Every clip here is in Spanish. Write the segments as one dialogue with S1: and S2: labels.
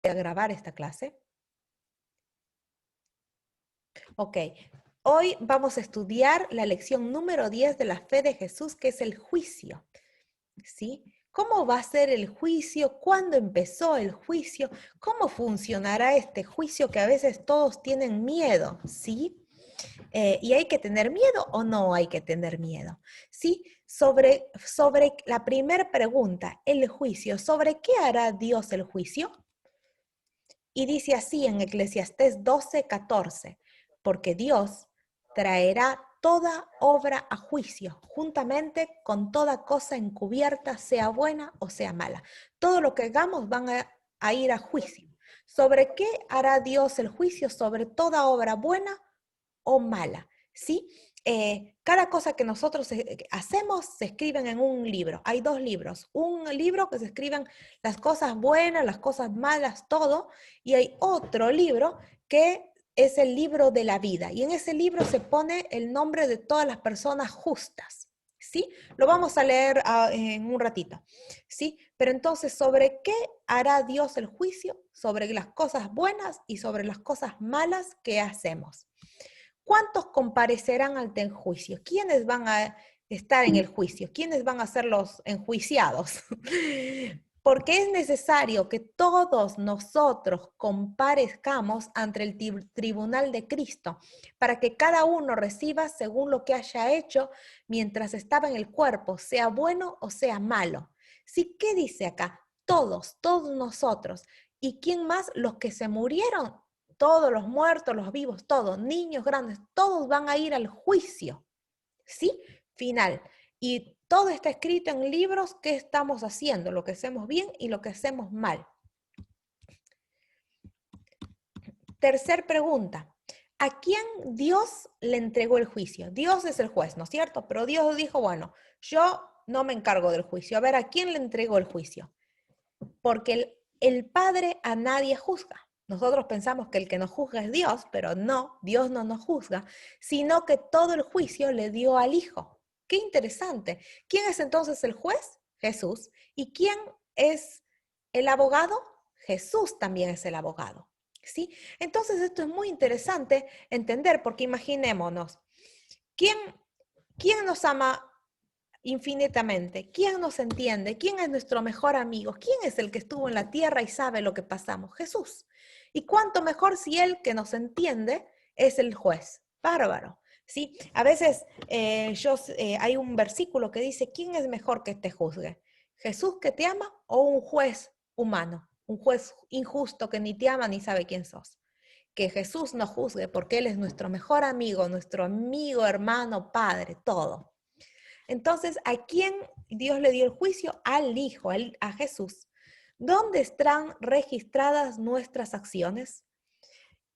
S1: a grabar esta clase. Ok, hoy vamos a estudiar la lección número 10 de la fe de Jesús, que es el juicio. ¿Sí? ¿Cómo va a ser el juicio? ¿Cuándo empezó el juicio? ¿Cómo funcionará este juicio que a veces todos tienen miedo? ¿Sí? ¿Y hay que tener miedo o no hay que tener miedo? ¿Sí? Sobre la primera pregunta, el juicio, ¿sobre qué hará Dios el juicio? Y dice así en Eclesiastés 12:14, porque Dios traerá toda obra a juicio, juntamente con toda cosa encubierta, sea buena o sea mala. Todo lo que hagamos van a ir a juicio. ¿Sobre qué hará Dios el juicio? Sobre toda obra buena o mala, ¿sí? Cada cosa que nosotros hacemos se escriben en un libro. Hay dos libros. Un libro que se escriben las cosas buenas, las cosas malas, todo. Y hay otro libro que es el libro de la vida. Y en ese libro se pone el nombre de todas las personas justas. ¿Sí? Lo vamos a leer en un ratito. ¿Sí? Pero entonces, ¿sobre qué hará Dios el juicio? Sobre las cosas buenas y sobre las cosas malas que hacemos. ¿Cuántos comparecerán ante el juicio? ¿Quiénes van a estar en el juicio? ¿Quiénes van a ser los enjuiciados? Porque es necesario que todos nosotros comparezcamos ante el tribunal de Cristo, para que cada uno reciba según lo que haya hecho mientras estaba en el cuerpo, sea bueno o sea malo. ¿Sí? ¿Qué dice acá? Todos nosotros. ¿Y quién más? Los que se murieron, todos los muertos, los vivos, todos, niños, grandes, todos van a ir al juicio, ¿sí? Final. Y todo está escrito en libros, qué estamos haciendo, lo que hacemos bien y lo que hacemos mal. Tercer pregunta. ¿A quién Dios le entregó el juicio? Dios es el juez, ¿no es cierto? Pero Dios dijo, bueno, yo no me encargo del juicio. A ver, ¿a quién le entregó el juicio? Porque el Padre a nadie juzga. Nosotros pensamos que el que nos juzga es Dios, pero no, Dios no nos juzga, sino que todo el juicio le dio al Hijo. Qué interesante. ¿Quién es entonces el juez? Jesús. ¿Y quién es el abogado? Jesús también es el abogado. ¿Sí? Entonces esto es muy interesante entender, porque imaginémonos, ¿quién, quién nos ama infinitamente? ¿Quién nos entiende? ¿Quién es nuestro mejor amigo? ¿Quién es el que estuvo en la tierra y sabe lo que pasamos? Jesús. Y cuánto mejor si Él que nos entiende es el juez. Bárbaro. ¿Sí? A veces hay un versículo que dice, ¿quién es mejor que te juzgue? ¿Jesús que te ama o un juez humano? Un juez injusto que ni te ama ni sabe quién sos. Que Jesús nos juzgue porque Él es nuestro amigo, hermano, padre, todo. Entonces, ¿a quién Dios le dio el juicio? Al Hijo, a Jesús. ¿Dónde están registradas nuestras acciones?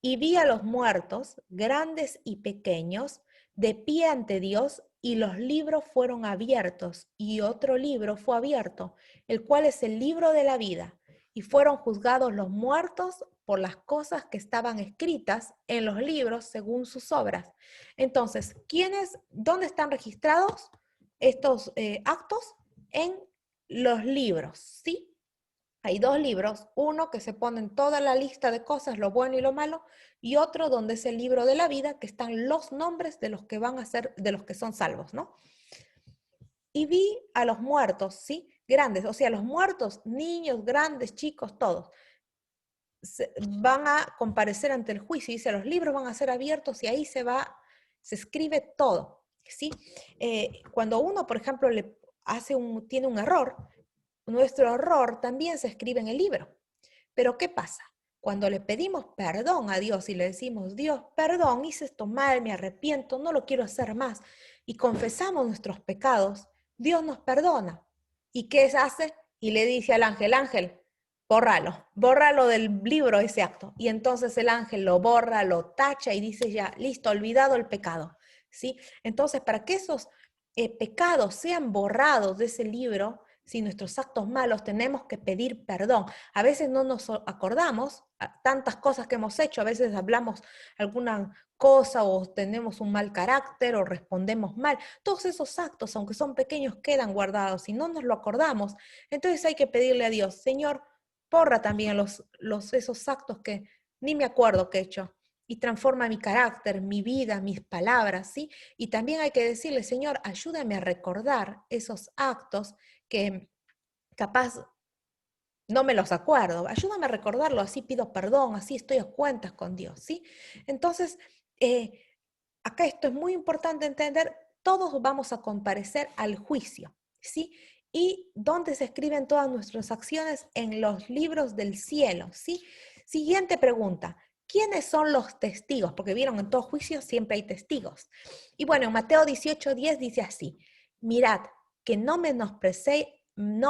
S1: Y vi a los muertos, grandes y pequeños, de pie ante Dios, y los libros fueron abiertos, y otro libro fue abierto, el cual es el libro de la vida, y fueron juzgados los muertos por las cosas que estaban escritas en los libros según sus obras. Entonces, dónde están registrados estos actos? En los libros, ¿sí? Hay dos libros, uno que se pone en toda la lista de cosas, lo bueno y lo malo, y otro donde es el libro de la vida, que están los nombres de los que van a ser, de los que son salvos, ¿no? Y vi a los muertos, ¿sí? Grandes, o sea, los muertos, niños, grandes, chicos, todos, van a comparecer ante el juicio. Dice, los libros van a ser abiertos y ahí se escribe todo, ¿sí? Cuando uno, por ejemplo, tiene un error, nuestro error también se escribe en el libro. Pero ¿qué pasa? Cuando le pedimos perdón a Dios y le decimos, Dios, perdón, hice esto mal, me arrepiento, no lo quiero hacer más, y confesamos nuestros pecados, Dios nos perdona. ¿Y qué hace? Y le dice al ángel, ángel, bórralo del libro ese acto. Y entonces el ángel lo borra, lo tacha y dice ya, listo, olvidado el pecado. ¿Sí? Entonces, para que esos pecados sean borrados de ese libro, si nuestros actos malos, tenemos que pedir perdón. A veces no nos acordamos tantas cosas que hemos hecho, a veces hablamos alguna cosa o tenemos un mal carácter o respondemos mal. Todos esos actos, aunque son pequeños, quedan guardados y no nos lo acordamos. Entonces hay que pedirle a Dios, Señor, borra también esos actos que ni me acuerdo que he hecho y transforma mi carácter, mi vida, mis palabras, ¿sí? Y también hay que decirle, Señor, ayúdame a recordar esos actos que capaz no me los acuerdo, ayúdame a recordarlo, así pido perdón, así estoy a cuentas con Dios, ¿sí? Entonces, acá esto es muy importante entender, todos vamos a comparecer al juicio, ¿sí? ¿Y dónde se escriben todas nuestras acciones? En los libros del cielo, ¿sí? Siguiente pregunta, ¿quiénes son los testigos? Porque vieron, en todo juicio siempre hay testigos. Y bueno, en Mateo 18:10 dice así, mirad, que no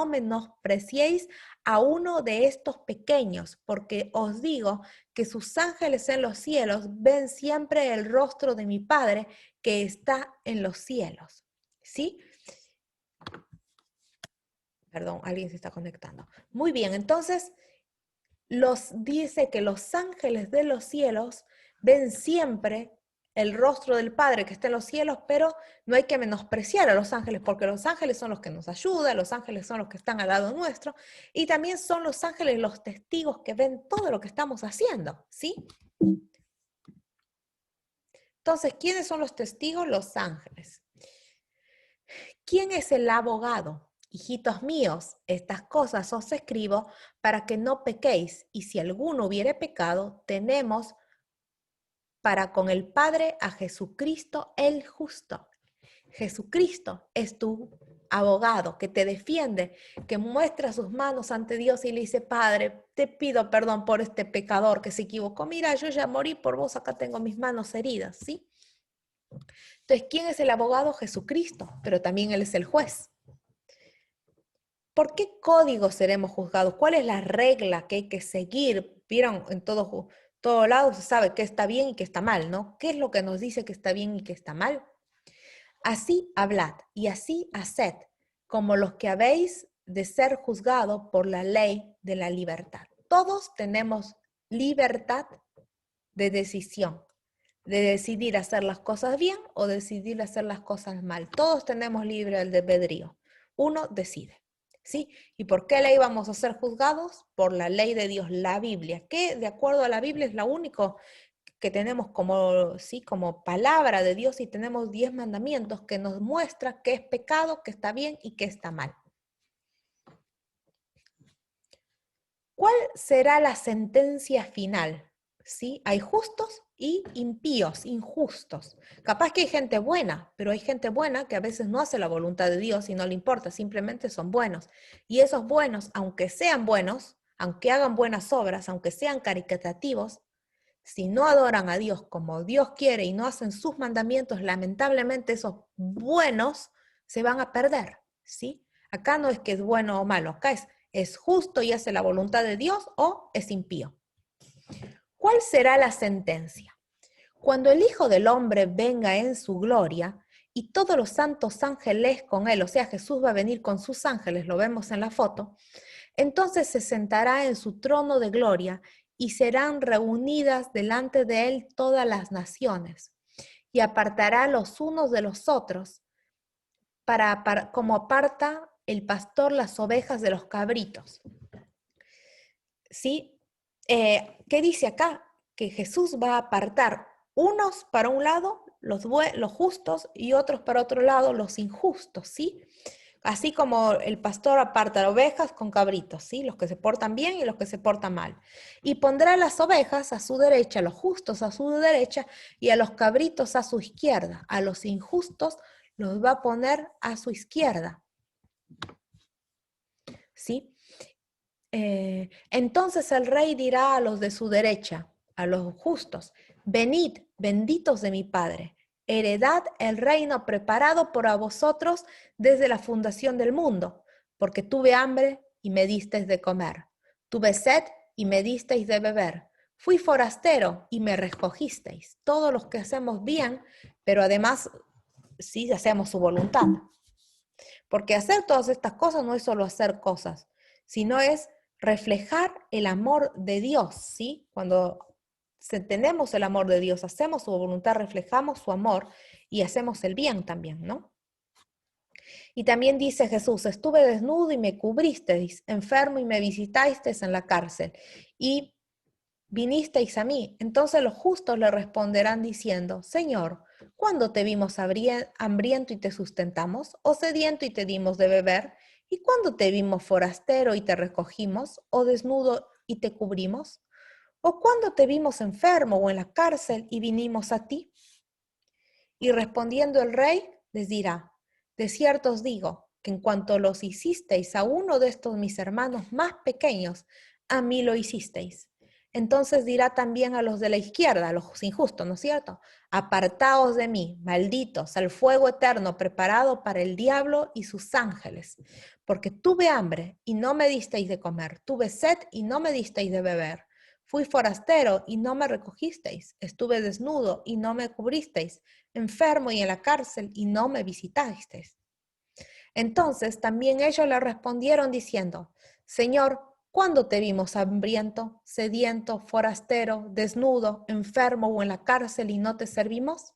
S1: menospreciéis a uno de estos pequeños, porque os digo que sus ángeles en los cielos ven siempre el rostro de mi Padre que está en los cielos. ¿Sí? Perdón, alguien se está conectando. Muy bien, entonces dice que los ángeles de los cielos ven siempre el rostro del Padre que está en los cielos, pero no hay que menospreciar a los ángeles, porque los ángeles son los que nos ayudan, los ángeles son los que están al lado nuestro, y también son los ángeles los testigos que ven todo lo que estamos haciendo, ¿sí? Entonces, ¿quiénes son los testigos? Los ángeles. ¿Quién es el abogado? Hijitos míos, estas cosas os escribo para que no pequéis, y si alguno hubiere pecado, tenemos para con el Padre a Jesucristo el justo. Jesucristo es tu abogado que te defiende, que muestra sus manos ante Dios y le dice, Padre, te pido perdón por este pecador que se equivocó. Mira, yo ya morí por vos, acá tengo mis manos heridas, ¿sí? Entonces, ¿quién es el abogado? Jesucristo, pero también Él es el juez. ¿Por qué código seremos juzgados? ¿Cuál es la regla que hay que seguir? Vieron, en todo lado se sabe qué está bien y qué está mal, ¿no? ¿Qué es lo que nos dice que está bien y que está mal? Así hablad y así haced, como los que habéis de ser juzgados por la ley de la libertad. Todos tenemos libertad de decisión, de decidir hacer las cosas bien o decidir hacer las cosas mal. Todos tenemos libre albedrío. Uno decide. ¿Sí? ¿Y por qué ley vamos a ser juzgados? Por la ley de Dios, la Biblia, que de acuerdo a la Biblia es la única que tenemos como, ¿sí? Como palabra de Dios y tenemos 10 mandamientos que nos muestra qué es pecado, qué está bien y qué está mal. ¿Cuál será la sentencia final? ¿Sí? Hay justos y impíos, injustos. Capaz que hay gente buena, pero hay gente buena que a veces no hace la voluntad de Dios y no le importa, simplemente son buenos. Y esos buenos, aunque sean buenos, aunque hagan buenas obras, aunque sean caritativos, si no adoran a Dios como Dios quiere y no hacen sus mandamientos, lamentablemente esos buenos se van a perder, ¿sí? Acá no es que es bueno o malo, acá es justo y hace la voluntad de Dios o es impío. ¿Cuál será la sentencia? Cuando el Hijo del Hombre venga en su gloria y todos los santos ángeles con él, o sea, Jesús va a venir con sus ángeles, lo vemos en la foto, entonces se sentará en su trono de gloria y serán reunidas delante de él todas las naciones y apartará los unos de los otros como aparta el pastor las ovejas de los cabritos. ¿Sí? ¿Qué dice acá? Que Jesús va a apartar unos para un lado, los justos, y otros para otro lado, los injustos, ¿sí? Así como el pastor aparta ovejas con cabritos, ¿sí? Los que se portan bien y los que se portan mal. Y pondrá las ovejas a su derecha, los justos a su derecha y a los cabritos a su izquierda. A los injustos los va a poner a su izquierda, ¿sí? Entonces el rey dirá a los de su derecha, a los justos, venid, benditos de mi Padre, heredad el reino preparado por a vosotros desde la fundación del mundo, porque tuve hambre y me disteis de comer, tuve sed y me disteis de beber, fui forastero y me recogisteis. Todos los que hacemos bien, pero además sí hacemos su voluntad. Porque hacer todas estas cosas no es solo hacer cosas, sino es reflejar el amor de Dios, ¿sí? Cuando tenemos el amor de Dios, hacemos su voluntad, reflejamos su amor y hacemos el bien también, ¿no? Y también dice Jesús, estuve desnudo y me cubristeis, enfermo y me visitasteis en la cárcel, y vinisteis a mí. Entonces los justos le responderán diciendo, Señor, ¿cuándo te vimos hambriento y te sustentamos, o sediento y te dimos de beber? ¿Y cuándo te vimos forastero y te recogimos, o desnudo y te cubrimos? ¿O cuándo te vimos enfermo o en la cárcel y vinimos a ti? Y respondiendo el rey, les dirá, de cierto os digo, que en cuanto los hicisteis a uno de estos mis hermanos más pequeños, a mí lo hicisteis. Entonces dirá también a los de la izquierda, a los injustos, ¿no es cierto? Apartaos de mí, malditos, al fuego eterno preparado para el diablo y sus ángeles. Porque tuve hambre y no me disteis de comer, tuve sed y no me disteis de beber. Fui forastero y no me recogisteis, estuve desnudo y no me cubristeis, enfermo y en la cárcel y no me visitasteis. Entonces también ellos le respondieron diciendo, Señor, ¿cuándo te vimos hambriento, sediento, forastero, desnudo, enfermo o en la cárcel y no te servimos?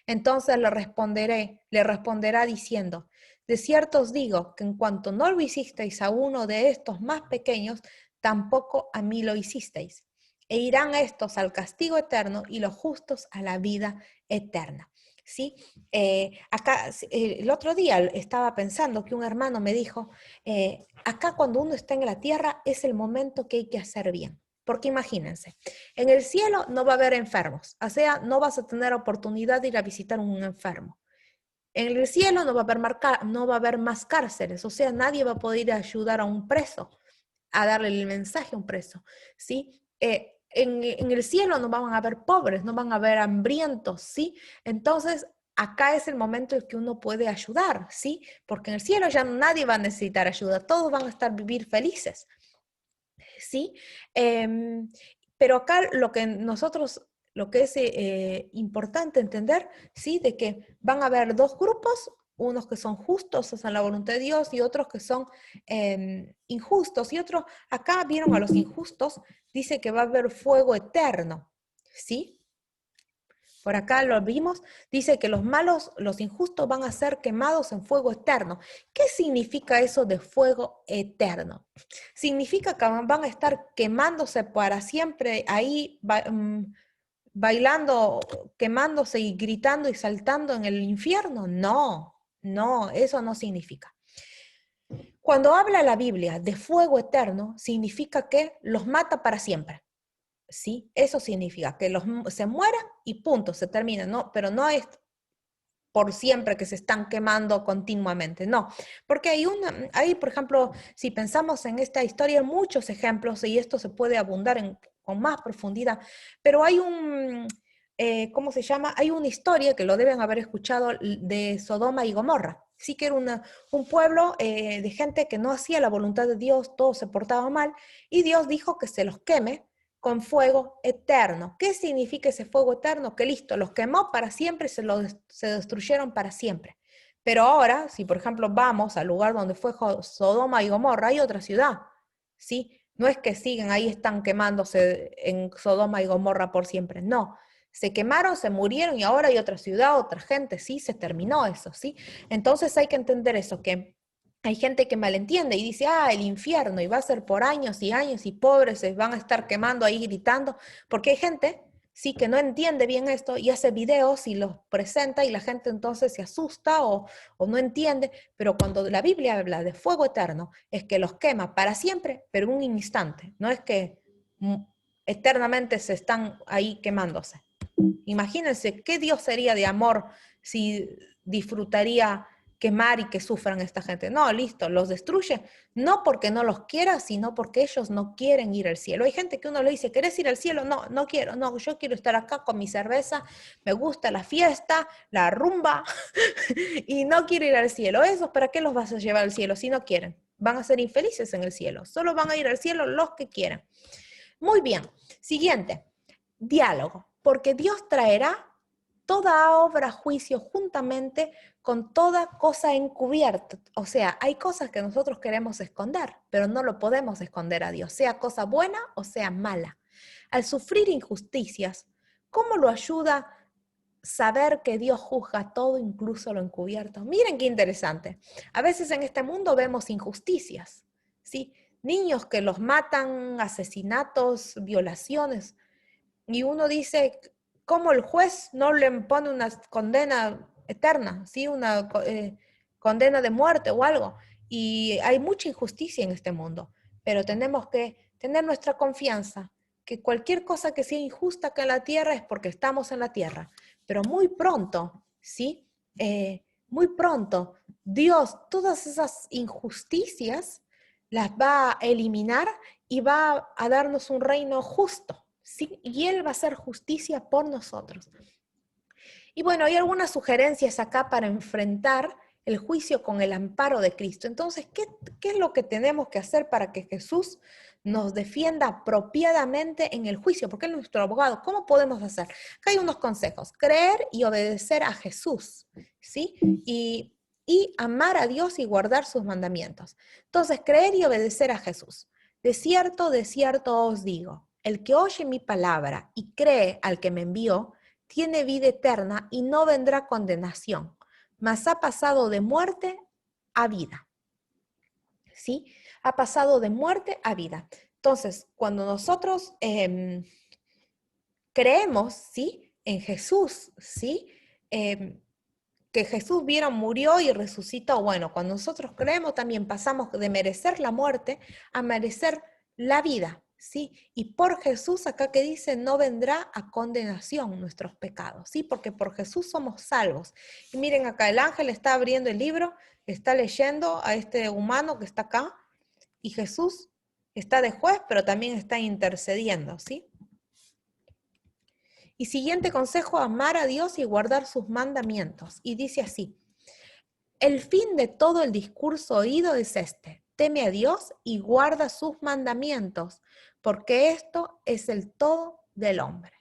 S1: Entonces le responderá diciendo, de cierto os digo que en cuanto no lo hicisteis a uno de estos más pequeños, tampoco a mí lo hicisteis. E irán estos al castigo eterno y los justos a la vida eterna. ¿Sí? El otro día estaba pensando que un hermano me dijo, acá cuando uno está en la tierra es el momento que hay que hacer bien. Porque imagínense, en el cielo no va a haber enfermos, o sea, no vas a tener oportunidad de ir a visitar a un enfermo. En el cielo no va a haber más cárceles, o sea, nadie va a poder ir a ayudar a un preso, a darle el mensaje a un preso, ¿sí? En el cielo no van a haber pobres, no van a haber hambrientos, ¿sí? Entonces, acá es el momento en que uno puede ayudar, ¿sí? Porque en el cielo ya nadie va a necesitar ayuda, todos van a estar vivir felices, ¿sí? Pero acá lo que es importante entender, ¿sí? De que van a haber dos grupos, unos que son justos, hacen la voluntad de Dios, y otros que son injustos. Y otros, acá vieron a los injustos, dice que va a haber fuego eterno, ¿sí? Por acá lo vimos, dice que los malos, los injustos van a ser quemados en fuego eterno. ¿Qué significa eso de fuego eterno? ¿Significa que van a estar quemándose para siempre ahí, bailando, quemándose y gritando y saltando en el infierno? No, no, eso no significa. Cuando habla la Biblia de fuego eterno, significa que los mata para siempre. ¿Sí? Eso significa que se mueran y punto, se termina, ¿no? Pero no es por siempre que se están quemando continuamente, no, porque hay, por ejemplo, si pensamos en esta historia, hay muchos ejemplos y esto se puede abundar con más profundidad, pero hay ¿cómo se llama? Hay una historia que lo deben haber escuchado de Sodoma y Gomorra. Sí que era un pueblo de gente que no hacía la voluntad de Dios, todo se portaba mal, y Dios dijo que se los queme con fuego eterno. ¿Qué significa ese fuego eterno? Que listo, los quemó para siempre, se destruyeron para siempre. Pero ahora, si por ejemplo vamos al lugar donde fue Sodoma y Gomorra, hay otra ciudad, ¿sí? No es que siguen ahí, están quemándose en Sodoma y Gomorra por siempre, no. Se quemaron, se murieron y ahora hay otra ciudad, otra gente, sí, se terminó eso, ¿sí? Entonces hay que entender eso, que hay gente que malentiende y dice, el infierno, y va a ser por años y años, y pobres se van a estar quemando ahí gritando, porque hay gente, sí, que no entiende bien esto y hace videos y los presenta y la gente entonces se asusta o no entiende, pero cuando la Biblia habla de fuego eterno, es que los quema para siempre, pero en un instante, no es que eternamente se están ahí quemándose. Imagínense qué Dios sería de amor si disfrutaría quemar y que sufran esta gente. No, listo, los destruye, no porque no los quiera, sino porque ellos no quieren ir al cielo. Hay gente que uno le dice, ¿querés ir al cielo? No, no quiero, no, yo quiero estar acá con mi cerveza, me gusta la fiesta, la rumba, y no quiero ir al cielo. ¿Esos para qué los vas a llevar al cielo si no quieren? Van a ser infelices en el cielo, solo van a ir al cielo los que quieren. Muy bien, siguiente, diálogo, porque Dios traerá toda obra a juicio juntamente con toda cosa encubierta. O sea, hay cosas que nosotros queremos esconder, pero no lo podemos esconder a Dios, sea cosa buena o sea mala. Al sufrir injusticias, ¿cómo lo ayuda saber que Dios juzga todo, incluso lo encubierto. Miren qué interesante. A veces en este mundo vemos injusticias, ¿sí? Niños que los matan, asesinatos, violaciones, y uno dice, ¿cómo el juez no le pone una condena eterna, ¿sí? Una condena de muerte o algo? Y hay mucha injusticia en este mundo, pero tenemos que tener nuestra confianza, que cualquier cosa que sea injusta acá en la tierra es porque estamos en la tierra, pero muy pronto, ¿sí? Muy pronto, Dios, todas esas injusticias las va a eliminar y va a darnos un reino justo, ¿sí? Y Él va a hacer justicia por nosotros. Y bueno, hay algunas sugerencias acá para enfrentar el juicio con el amparo de Cristo. Entonces, ¿qué es lo que tenemos que hacer para que Jesús nos defienda apropiadamente en el juicio? Porque Él es nuestro abogado. ¿Cómo podemos hacer? Acá hay unos consejos. Creer y obedecer a Jesús, ¿sí? Y amar a Dios y guardar sus mandamientos. Entonces, creer y obedecer a Jesús. De cierto os digo, el que oye mi palabra y cree al que me envió, tiene vida eterna y no vendrá condenación, mas ha pasado de muerte a vida. ¿Sí? Ha pasado de muerte a vida. Entonces, cuando nosotros creemos, ¿sí? En Jesús, ¿sí? Que Jesús vino, murió y resucitó. Bueno, cuando nosotros creemos también pasamos de merecer la muerte a merecer la vida, ¿sí? Y por Jesús, acá que dice, no vendrá a condenación nuestros pecados, ¿sí? Porque por Jesús somos salvos. Y miren acá, el ángel está abriendo el libro, está leyendo a este humano que está acá, y Jesús está de juez, pero también está intercediendo, ¿sí? Y siguiente consejo, amar a Dios y guardar sus mandamientos. Y dice así, el fin de todo el discurso oído es este, teme a Dios y guarda sus mandamientos, porque esto es el todo del hombre.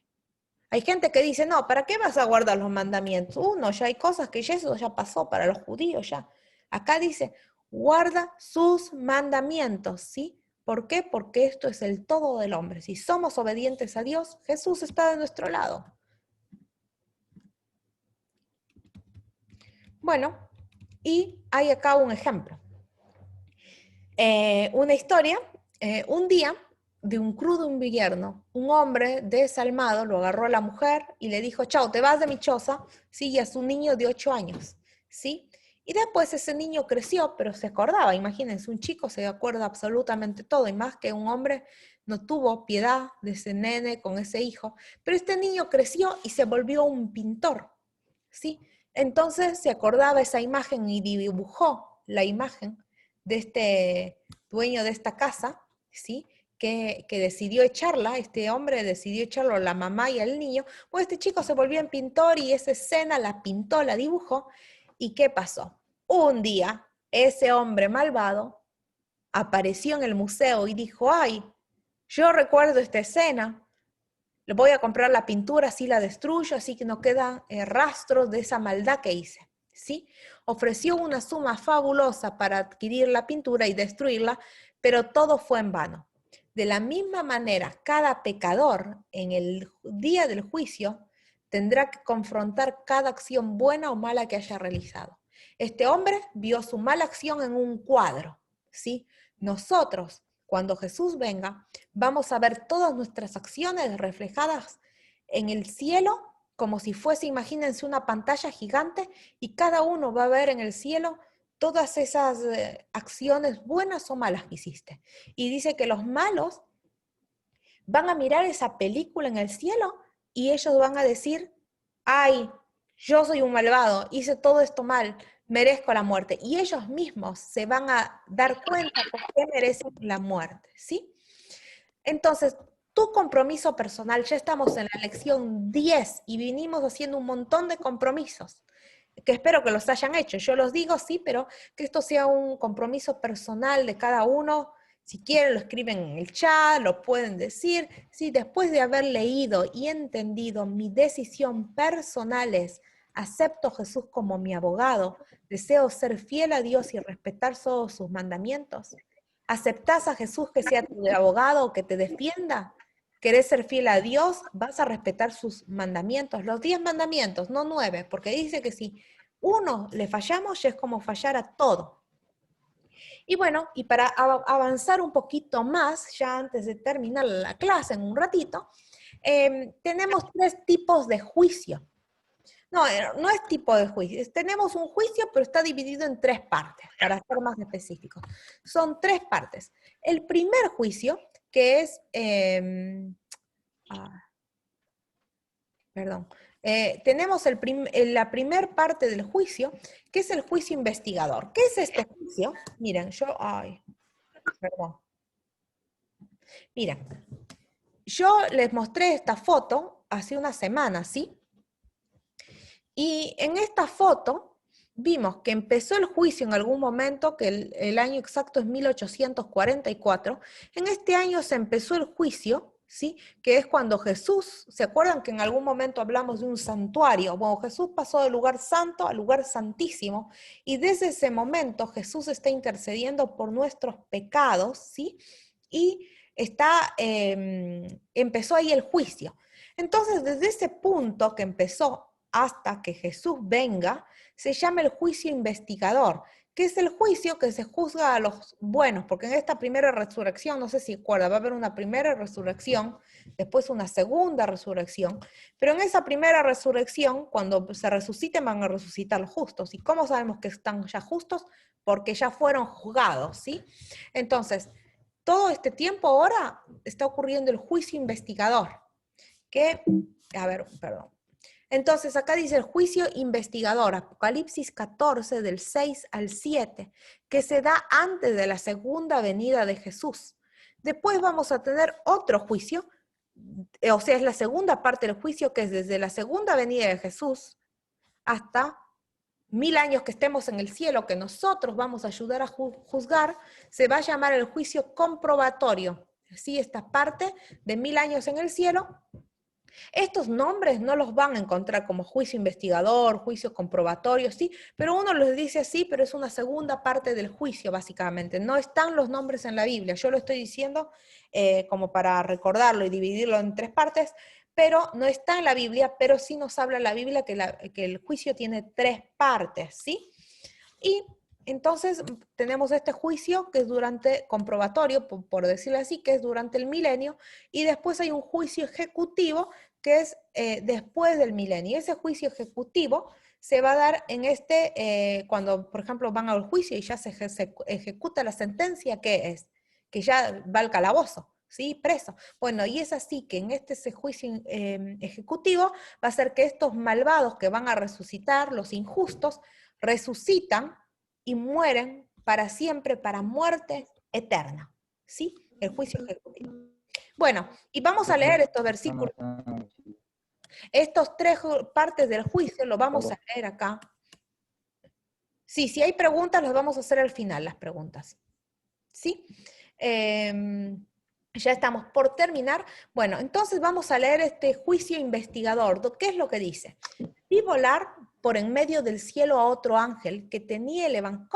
S1: Hay gente que dice, no, ¿para qué vas a guardar los mandamientos? No, ya hay cosas que ya eso ya pasó para los judíos ya. Acá dice, guarda sus mandamientos, ¿sí? ¿Por qué? Porque esto es el todo del hombre. Si somos obedientes a Dios, Jesús está de nuestro lado. Bueno, y hay acá un ejemplo. Una historia, un día de un crudo invierno, un hombre desalmado lo agarró a la mujer y le dijo, chao, te vas de mi choza, ¿sí? Y a su niño de 8 años, ¿sí? Y después ese niño creció, pero se acordaba, imagínense, un chico se acuerda absolutamente todo, y más que un hombre no tuvo piedad de ese nene con ese hijo, pero este niño creció y se volvió un pintor, ¿sí? Entonces se acordaba esa imagen y dibujó la imagen de este dueño de esta casa, ¿sí? Que decidió echarla, este hombre decidió echarlo a la mamá y al niño, pues este chico se volvió en pintor y esa escena la pintó, la dibujó. ¿Y qué pasó? Un día, ese hombre malvado apareció en el museo y dijo, ay, yo recuerdo esta escena, le voy a comprar la pintura, así la destruyo, así que no quedan rastros de esa maldad que hice, ¿sí? Ofreció una suma fabulosa para adquirir la pintura y destruirla, pero todo fue en vano. De la misma manera, cada pecador en el día del juicio tendrá que confrontar cada acción buena o mala que haya realizado. Este hombre vio su mala acción en un cuadro, ¿sí? Nosotros, cuando Jesús venga, vamos a ver todas nuestras acciones reflejadas en el cielo, como si fuese, imagínense, una pantalla gigante, y cada uno va a ver en el cielo todas esas acciones buenas o malas que hiciste. Y dice que los malos van a mirar esa película en el cielo y ellos van a decir, ay, yo soy un malvado, hice todo esto mal, merezco la muerte. Y ellos mismos se van a dar cuenta por qué merecen la muerte, ¿sí? Entonces, tu compromiso personal, ya estamos en la lección 10 y vinimos haciendo un montón de compromisos, que espero que los hayan hecho. Yo los digo, sí, pero que esto sea un compromiso personal de cada uno. Si quieren, lo escriben en el chat, lo pueden decir. Sí, después de haber leído y entendido, mi decisión personal es, acepto a Jesús como mi abogado, deseo ser fiel a Dios y respetar todos sus mandamientos. ¿Aceptás a Jesús que sea tu abogado o que te defienda? querés ser fiel a Dios, vas a respetar sus mandamientos, los 10 mandamientos, no 9, porque dice que si uno le fallamos, ya es como fallar a todo. Y bueno, y para avanzar un poquito más, ya antes de terminar la clase en un ratito, tenemos 3 tipos de juicio. No, no es tipo de juicio. Tenemos un juicio, pero está dividido en 3 partes, para ser más específicos. Son 3 partes. El primer juicio, que es, perdón, tenemos la primer parte del juicio, que es el juicio investigador. ¿Qué es este juicio? Miren, perdón. Miren, yo les mostré esta foto hace una semana, ¿sí? Y en esta foto vimos que empezó el juicio en algún momento, que el año exacto es 1844. En este año se empezó el juicio, ¿sí? Que es cuando Jesús, ¿se acuerdan que en algún momento hablamos de un santuario? Bueno, Jesús pasó del lugar santo al lugar santísimo, y desde ese momento Jesús está intercediendo por nuestros pecados, ¿sí? Y empezó ahí el juicio. Entonces, desde ese punto que empezó hasta que Jesús venga, se llama el juicio investigador, que es el juicio que se juzga a los buenos, porque en esta primera resurrección, no sé si recuerda, va a haber una primera resurrección, después una segunda resurrección, pero en esa primera resurrección, cuando se resuciten, van a resucitar los justos. ¿Y cómo sabemos que están ya justos? Porque ya fueron juzgados, ¿sí? Entonces, todo este tiempo ahora está ocurriendo el juicio investigador, que, a ver, perdón. Entonces, acá dice el juicio investigador, Apocalipsis 14, del 6 al 7, que se da antes de la segunda venida de Jesús. Después vamos a tener otro juicio, o sea, es la segunda parte del juicio, que es desde la segunda venida de Jesús hasta 1000 años que estemos en el cielo, que nosotros vamos a ayudar a juzgar, se va a llamar el juicio comprobatorio. ¿Sí? Esta parte de 1000 años en el cielo. Estos nombres no los van a encontrar como juicio investigador, juicio comprobatorio, sí, pero uno los dice así, pero es una segunda parte del juicio, básicamente. No están los nombres en la Biblia. Yo lo estoy diciendo como para recordarlo y dividirlo en 3 partes, pero no está en la Biblia, pero sí nos habla la Biblia que el juicio tiene 3 partes, ¿sí? Y entonces tenemos este juicio que es durante comprobatorio, por decirlo así, que es durante el milenio, y después hay un juicio ejecutivo que es después del milenio. Ese juicio ejecutivo se va a dar cuando, por ejemplo, van al juicio y ya se ejecuta la sentencia, ¿qué es? Que ya va al calabozo, ¿sí? Preso. Bueno, y es así que en ese juicio ejecutivo va a ser que estos malvados que van a resucitar, los injustos, resucitan y mueren para siempre, para muerte eterna. ¿Sí? El juicio ejecutivo. Bueno, y vamos a leer estos versículos. Estos 3 partes del juicio lo vamos a leer acá. Sí, si hay preguntas, las vamos a hacer al final, las preguntas. ¿Sí? Ya estamos por terminar. Bueno, entonces vamos a leer este juicio investigador. ¿Qué es lo que dice? Vi volar por en medio del cielo a otro ángel que tenía el evangelio.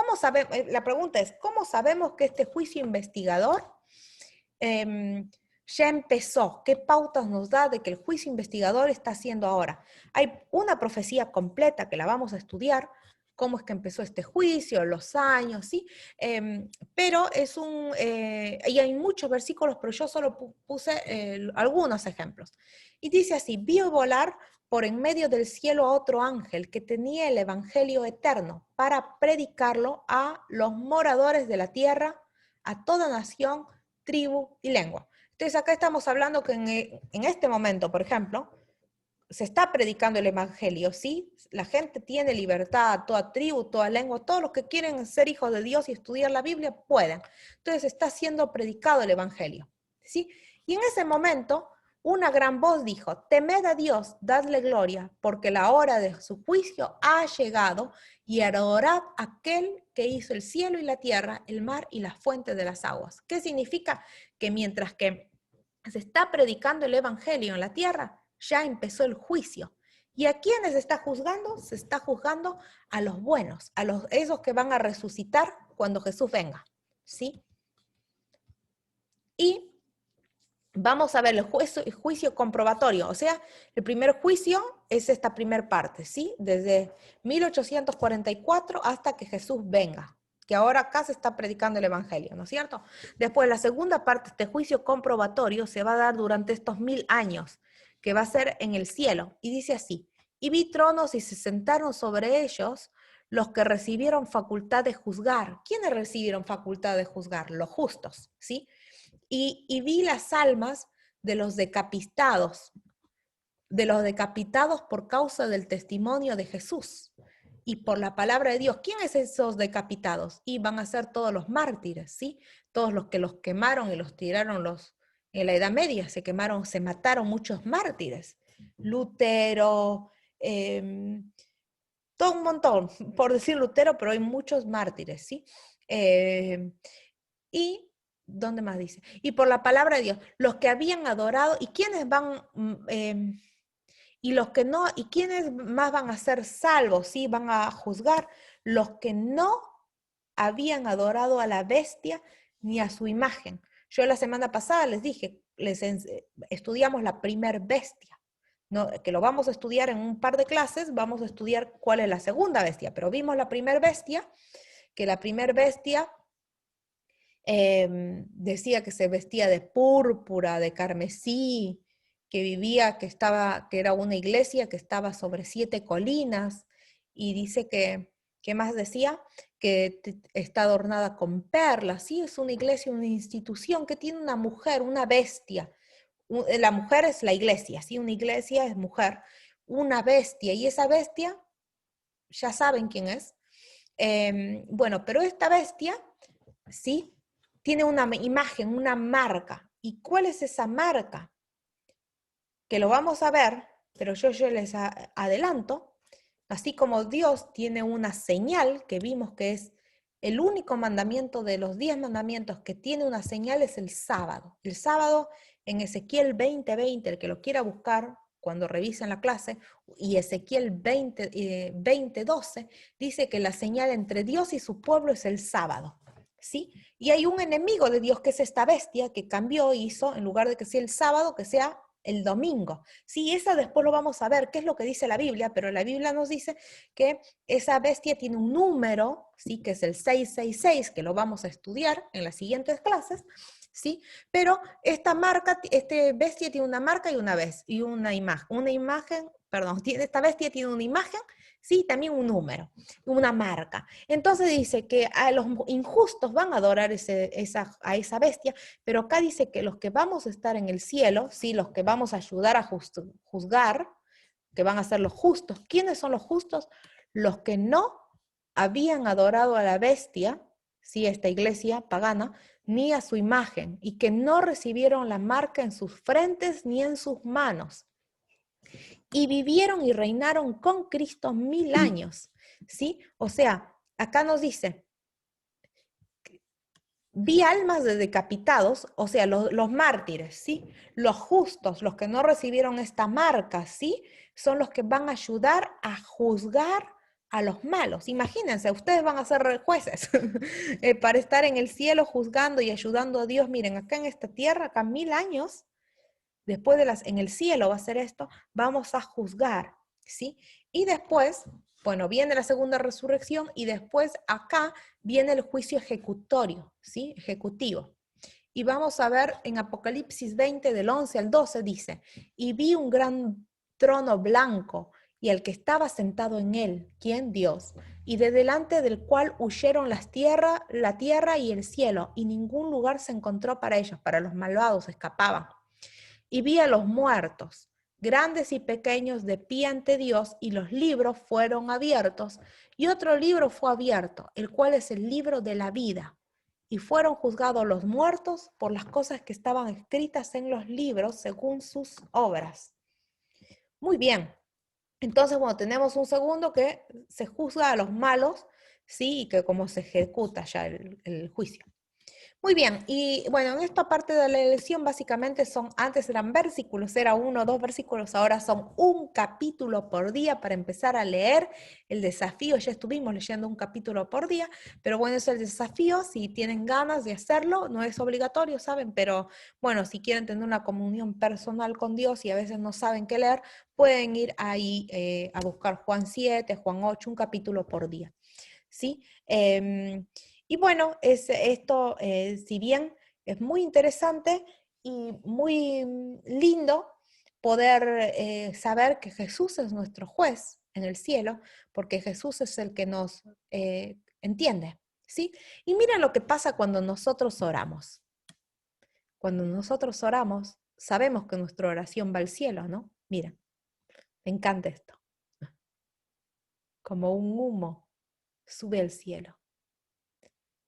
S1: La pregunta es, ¿cómo sabemos que este juicio investigador ya empezó? ¿Qué pautas nos da de que el juicio investigador está haciendo ahora? Hay una profecía completa que la vamos a estudiar, cómo es que empezó este juicio, los años, ¿sí? Pero y hay muchos versículos, pero yo solo puse algunos ejemplos. Y dice así, vi volar por en medio del cielo a otro ángel que tenía el evangelio eterno para predicarlo a los moradores de la tierra, a toda nación, tribu y lengua. Entonces acá estamos hablando que en este momento, por ejemplo, se está predicando el evangelio, ¿sí? La gente tiene libertad, toda tribu, toda lengua, todos los que quieren ser hijos de Dios y estudiar la Biblia pueden. Entonces está siendo predicado el evangelio, ¿sí? Y en ese momento una gran voz dijo, temed a Dios, dadle gloria, porque la hora de su juicio ha llegado, y adorad a aquel que hizo el cielo y la tierra, el mar y las fuentes de las aguas. ¿Qué significa? Que mientras que se está predicando el evangelio en la tierra, ya empezó el juicio. ¿Y a quiénes se está juzgando? Se está juzgando a los buenos, esos que van a resucitar cuando Jesús venga, ¿sí? Y vamos a ver el juicio comprobatorio, o sea, el primer juicio es esta primera parte, ¿sí? Desde 1844 hasta que Jesús venga, que ahora acá se está predicando el Evangelio, ¿no es cierto? Después, la segunda parte, este juicio comprobatorio, se va a dar durante estos 1000 años, que va a ser en el cielo, y dice así, y vi tronos y se sentaron sobre ellos los que recibieron facultad de juzgar. ¿Quiénes recibieron facultad de juzgar? Los justos, ¿sí? Y vi las almas de los decapitados por causa del testimonio de Jesús y por la palabra de Dios. ¿Quiénes esos decapitados? Y van a ser todos los mártires, ¿sí? Todos los que los quemaron y los tiraron en la Edad Media, se mataron muchos mártires. Lutero, todo un montón, por decir Lutero, pero hay muchos mártires, ¿sí? Y, ¿dónde más dice? Y por la palabra de Dios, los que habían adorado, ¿y quiénes van, y los que no, y quiénes más van a ser salvos, ¿sí? Van a juzgar los que no habían adorado a la bestia ni a su imagen. Yo la semana pasada les dije, estudiamos la primer bestia, ¿no? Que lo vamos a estudiar en un par de clases, vamos a estudiar cuál es la segunda bestia, pero vimos la primer bestia, que la primer bestia decía que se vestía de púrpura, de carmesí, que vivía, que era una iglesia que estaba sobre 7 colinas, y dice ¿qué más decía? Que está adornada con perlas, sí, es una iglesia, una institución que tiene una mujer, una bestia. La mujer es la iglesia, sí, una iglesia es mujer, una bestia, y esa bestia, ya saben quién es. Bueno, pero esta bestia, sí, tiene una imagen, una marca. ¿Y cuál es esa marca? Que lo vamos a ver, pero yo les adelanto, así como Dios tiene una señal que vimos que es el único mandamiento de los 10 mandamientos que tiene una señal es el sábado. El sábado en Ezequiel 20:20, el que lo quiera buscar cuando revisen la clase, y Ezequiel 20:12 dice que la señal entre Dios y su pueblo es el sábado. ¿Sí? Y hay un enemigo de Dios que es esta bestia que cambió, hizo, en lugar de que sea el sábado, que sea el domingo. Sí, esa después lo vamos a ver, qué es lo que dice la Biblia, pero la Biblia nos dice que esa bestia tiene un número, ¿sí? Que es el 666, que lo vamos a estudiar en las siguientes clases, ¿sí? Pero esta marca, este bestia tiene una marca y una imagen, perdón, esta bestia tiene una imagen, sí, también un número, una marca. Entonces dice que a los injustos van a adorar a esa bestia, pero acá dice que los que vamos a estar en el cielo, ¿sí? Los que vamos a ayudar a juzgar, que van a ser los justos. ¿Quiénes son los justos? Los que no habían adorado a la bestia, ¿sí? Esta iglesia pagana, ni a su imagen, y que no recibieron la marca en sus frentes ni en sus manos. Y vivieron y reinaron con Cristo 1000 años, ¿sí? O sea, acá nos dice, vi almas de decapitados, o sea, los mártires, ¿sí? Los justos, los que no recibieron esta marca, ¿sí? Son los que van a ayudar a juzgar a los malos. Imagínense, ustedes van a ser jueces para estar en el cielo juzgando y ayudando a Dios. Miren, acá en esta tierra, acá 1000 años, después en el cielo va a ser esto, vamos a juzgar, ¿sí? Y después, bueno, viene la segunda resurrección y después acá viene el juicio ejecutorio, ¿sí? Ejecutivo. Y vamos a ver en Apocalipsis 20 del 11 al 12 dice, y vi un gran trono blanco y el que estaba sentado en él, ¿quién? Dios, y de delante del cual huyeron la tierra y el cielo, y ningún lugar se encontró para ellos, para los malvados escapaban. Y vi a los muertos, grandes y pequeños, de pie ante Dios, y los libros fueron abiertos, y otro libro fue abierto, el cual es el libro de la vida. Y fueron juzgados los muertos por las cosas que estaban escritas en los libros según sus obras. Muy bien. Entonces, bueno, tenemos un segundo que se juzga a los malos, ¿sí? Y que como se ejecuta ya el juicio. Muy bien, y bueno, en esta parte de la lección básicamente antes eran versículos, era 1 o 2 versículos, ahora son un capítulo por día para empezar a leer. El desafío, ya estuvimos leyendo un capítulo por día, pero bueno, es el desafío, si tienen ganas de hacerlo, no es obligatorio, ¿saben? Pero bueno, si quieren tener una comunión personal con Dios y a veces no saben qué leer, pueden ir ahí a buscar Juan 7, Juan 8, un capítulo por día, ¿sí? Y bueno, esto, si bien es muy interesante y muy lindo poder saber que Jesús es nuestro juez en el cielo, porque Jesús es el que nos entiende, ¿sí? Y mira lo que pasa cuando nosotros oramos. Cuando nosotros oramos, sabemos que nuestra oración va al cielo, ¿no? Mira, me encanta esto. Como un humo sube al cielo.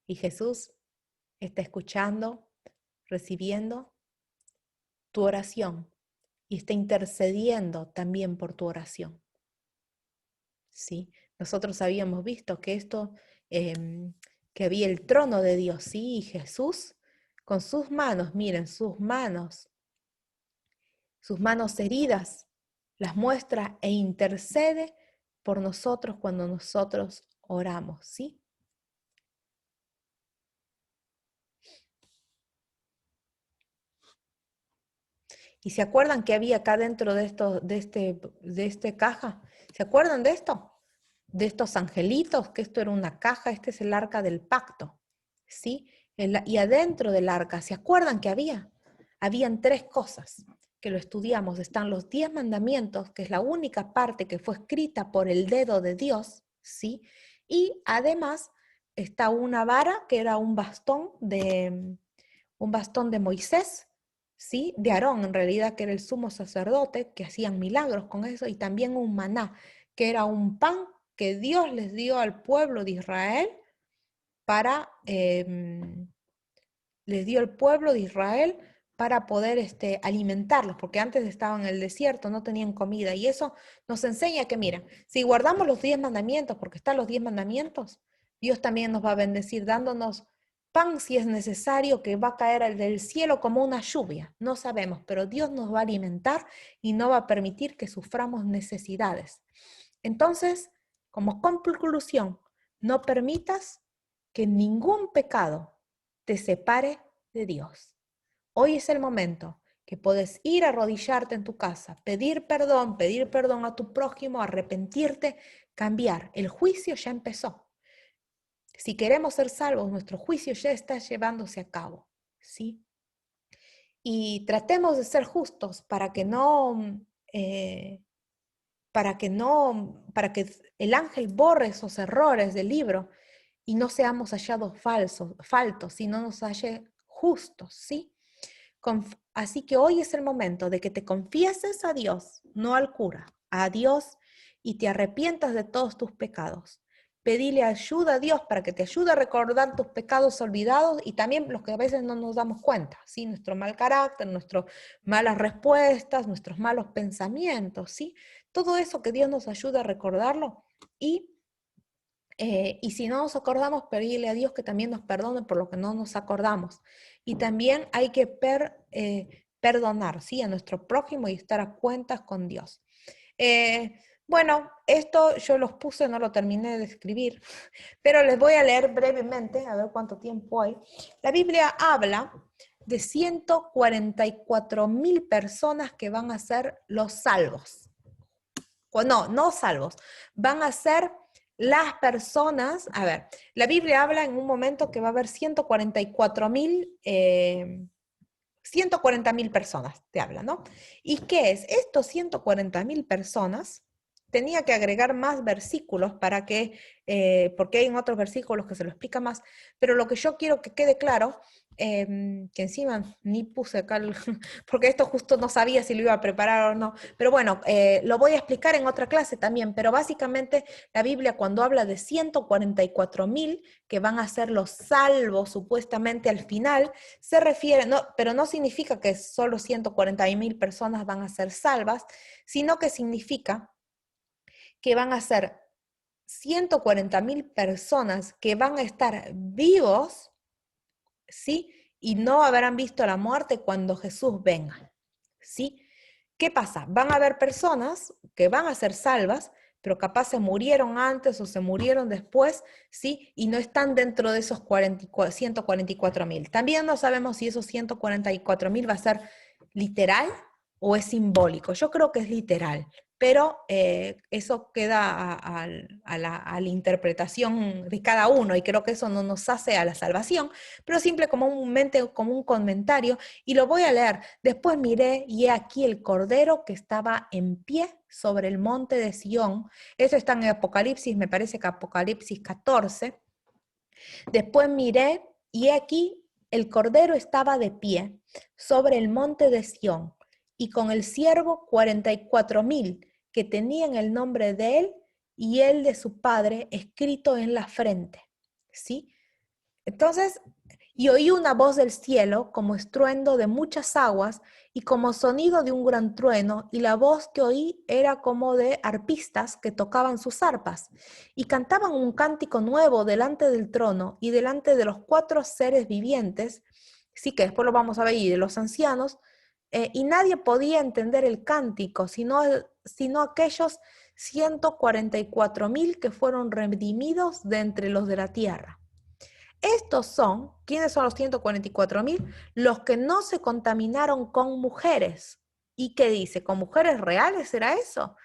S1: Y Jesús está escuchando, recibiendo tu oración y está intercediendo también por tu oración. ¿Sí? Nosotros habíamos visto que esto, que había el trono de Dios, ¿sí? Y Jesús con sus manos, miren, sus manos heridas, las muestra e intercede por nosotros cuando nosotros oramos, ¿sí? ¿Y se acuerdan que había acá dentro de esto, de este caja? ¿Se acuerdan de esto? De estos angelitos, que esto era una caja, este es el arca del pacto, ¿sí? Y adentro del arca, ¿se acuerdan que había? Habían tres cosas que lo estudiamos. Están los 10 mandamientos, que es la única parte que fue escrita por el dedo de Dios, ¿sí? Y además está una vara, que era un bastón de Moisés, ¿sí? De Aarón, en realidad, que era el sumo sacerdote, que hacían milagros con eso, y también un maná, que era un pan que Dios les dio al pueblo de Israel para, les dio al pueblo de Israel para poder alimentarlos, porque antes estaban en el desierto, no tenían comida. Y eso nos enseña que, mira, si guardamos los 10 mandamientos, porque están los 10 mandamientos, Dios también nos va a bendecir dándonos pan si es necesario, que va a caer del cielo como una lluvia. No sabemos, pero Dios nos va a alimentar y no va a permitir que suframos necesidades. Entonces, como conclusión, no permitas que ningún pecado te separe de Dios. Hoy es el momento que puedes ir a arrodillarte en tu casa, pedir perdón a tu prójimo, arrepentirte, cambiar. El juicio ya empezó. Si queremos ser salvos, nuestro juicio ya está llevándose a cabo, ¿sí? Y tratemos de ser justos eh, para que el ángel borre esos errores del libro y no seamos hallados faltos, sino nos halle justos, ¿sí? Así que hoy es el momento de que te confieses a Dios, no al cura, a Dios, y te arrepientas de todos tus pecados. Pedile ayuda a Dios para que te ayude a recordar tus pecados olvidados y también los que a veces no nos damos cuenta, ¿sí? Nuestro mal carácter, nuestras malas respuestas, nuestros malos pensamientos, ¿sí? Todo eso que Dios nos ayude a recordarlo y si no nos acordamos, pedirle a Dios que también nos perdone por lo que no nos acordamos. Y también hay que perdonar, ¿sí? A nuestro prójimo y estar a cuentas con Dios. Bueno, esto yo los puse, no lo terminé de escribir, pero les voy a leer brevemente, a ver cuánto tiempo hay. La Biblia habla de 144.000 personas que van a ser los salvos. No, no salvos, van a ser las personas, a ver, la Biblia habla en un momento que va a haber 140.000 personas, te habla, ¿no? ¿Y qué es? Estos 140.000 personas tenía que agregar más versículos porque hay en otros versículos que se lo explica más, pero lo que yo quiero que quede claro, que encima ni puse acá, porque esto justo no sabía si lo iba a preparar o no, pero bueno, lo voy a explicar en otra clase también, pero básicamente la Biblia cuando habla de 144.000 que van a ser los salvos supuestamente al final, se refiere, no, pero no significa que solo 140.000 personas van a ser salvas, sino que significa que van a ser 140.000 personas que van a estar vivos ¿sí? Y no habrán visto la muerte cuando Jesús venga, ¿sí? ¿Qué pasa? Van a haber personas que van a ser salvas, pero capaz se murieron antes o se murieron después, ¿sí? Y no están dentro de esos 144.000. También no sabemos si esos 144.000 va a ser literal o es simbólico. Yo creo que es literal, pero eso queda a la interpretación de cada uno y creo que eso no nos hace a la salvación, pero simple como un comentario y lo voy a leer. Después miré y he aquí el cordero que estaba en pie sobre el monte de Sión. Eso está en Apocalipsis, me parece que Apocalipsis 14. Después miré y he aquí el cordero estaba de pie sobre el monte de Sión y con el siervo 44.000 que tenían el nombre de él y el de su padre escrito en la frente. ¿Sí? Entonces, y oí una voz del cielo como estruendo de muchas aguas y como sonido de un gran trueno, y la voz que oí era como de arpistas que tocaban sus arpas, y cantaban un cántico nuevo delante del trono y delante de los 4 seres vivientes, sí que después lo vamos a ver, y de los ancianos, y nadie podía entender el cántico, sino aquellos 144.000 que fueron redimidos de entre los de la tierra. Estos son, ¿quiénes son los 144.000? Los que no se contaminaron con mujeres. ¿Y qué dice? ¿Con mujeres reales será eso?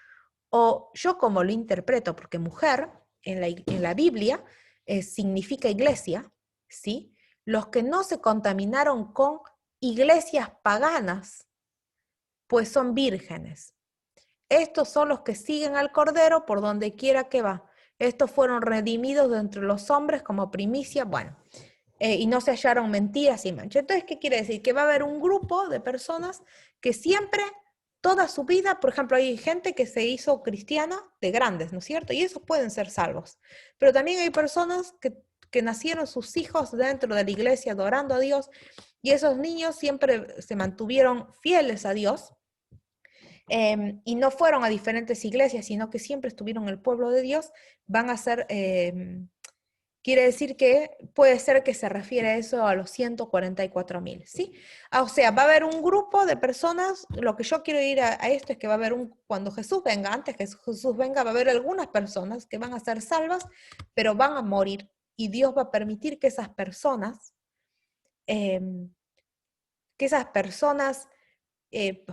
S1: O yo como lo interpreto, porque mujer en la Biblia significa iglesia, ¿sí? Los que no se contaminaron con iglesias paganas, pues son vírgenes. Estos son los que siguen al Cordero por donde quiera que va. Estos fueron redimidos de entre los hombres como primicia, bueno, y no se hallaron mentiras y manchas. Entonces, ¿qué quiere decir? Que va a haber un grupo de personas que siempre, toda su vida, por ejemplo, hay gente que se hizo cristiana de grandes, ¿no es cierto? Y esos pueden ser salvos. Pero también hay personas que nacieron sus hijos dentro de la iglesia adorando a Dios y esos niños siempre se mantuvieron fieles a Dios y no fueron a diferentes iglesias, sino que siempre estuvieron en el pueblo de Dios, van a ser, quiere decir que puede ser que se refiere a eso a los 144.000, ¿sí? O sea, va a haber un grupo de personas, lo que yo quiero ir a esto es que va a haber cuando Jesús venga, antes que Jesús venga, va a haber algunas personas que van a ser salvas, pero van a morir, y Dios va a permitir que esas personas, eh,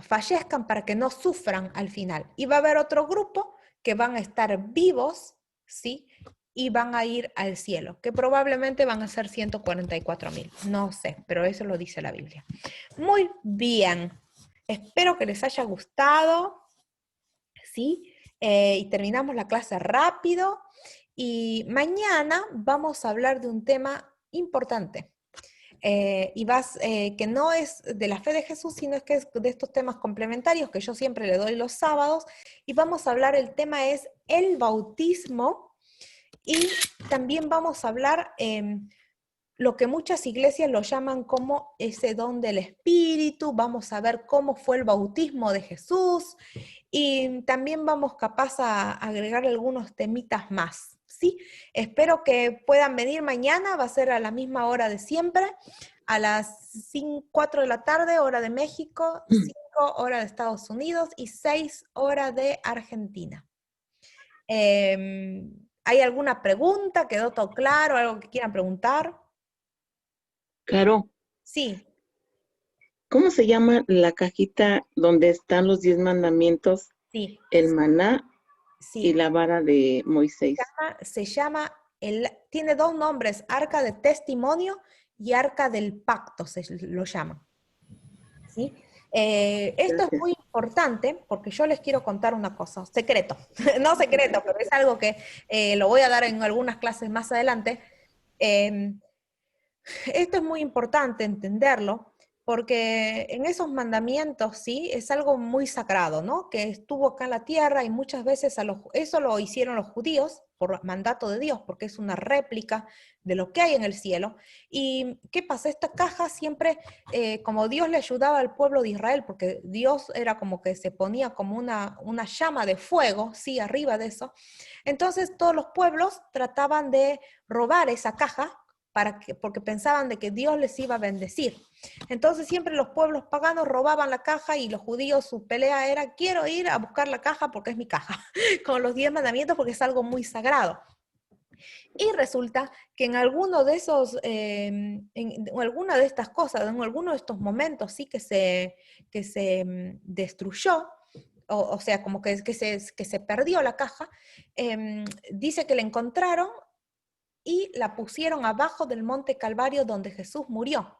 S1: fallezcan para que no sufran al final. Y va a haber otro grupo que van a estar vivos, ¿sí? Y van a ir al cielo, que probablemente van a ser 144.000. No sé, pero eso lo dice la Biblia. Muy bien. Espero que les haya gustado, ¿sí? Y terminamos la clase rápido. Y mañana vamos a hablar de un tema importante. Que no es de la fe de Jesús, sino es que es de estos temas complementarios que yo siempre le doy los sábados, y vamos a hablar, el tema es el bautismo, y también vamos a hablar lo que muchas iglesias lo llaman como ese don del Espíritu. Vamos a ver cómo fue el bautismo de Jesús, y también vamos capaz a agregar algunos temitas más, ¿sí? Espero que puedan venir mañana, va a ser a la misma hora de siempre, a las 4 de la tarde, hora de México, 5 hora de Estados Unidos y 6 hora de Argentina. ¿Hay alguna pregunta? ¿Quedó todo claro? ¿Algo que quieran preguntar?
S2: Caro,
S1: Sí,
S2: ¿cómo se llama la cajita donde están los 10 mandamientos,
S1: sí,
S2: el maná y
S1: sí.
S2: la vara de Moisés?
S1: Se llama, tiene dos nombres, arca de testimonio y arca del pacto, se lo llaman. ¿Sí? Esto es muy
S2: Gracias.
S1: importante porque yo les quiero contar una cosa, secreto, no secreto, pero es algo que lo voy a dar en algunas clases más adelante. Eh, Esto es muy importante entenderlo, porque en esos mandamientos, sí, es algo muy sagrado, ¿no? Que estuvo acá en la tierra, y muchas veces eso lo hicieron los judíos por mandato de Dios, porque es una réplica de lo que hay en el cielo. ¿Y qué pasa? Esta caja siempre, como Dios le ayudaba al pueblo de Israel, porque Dios era como que se ponía como una llama de fuego, sí, arriba de eso. Entonces todos los pueblos trataban de robar esa caja porque pensaban de que Dios les iba a bendecir. Entonces siempre los pueblos paganos robaban la caja y los judíos su pelea era, quiero ir a buscar la caja porque es mi caja, con los 10 mandamientos porque es algo muy sagrado. Y resulta que en alguno de esos, en alguna de estas cosas, en alguno de estos momentos sí que se destruyó, o sea, como que se perdió la caja, dice que la encontraron y la pusieron abajo del monte Calvario donde Jesús murió.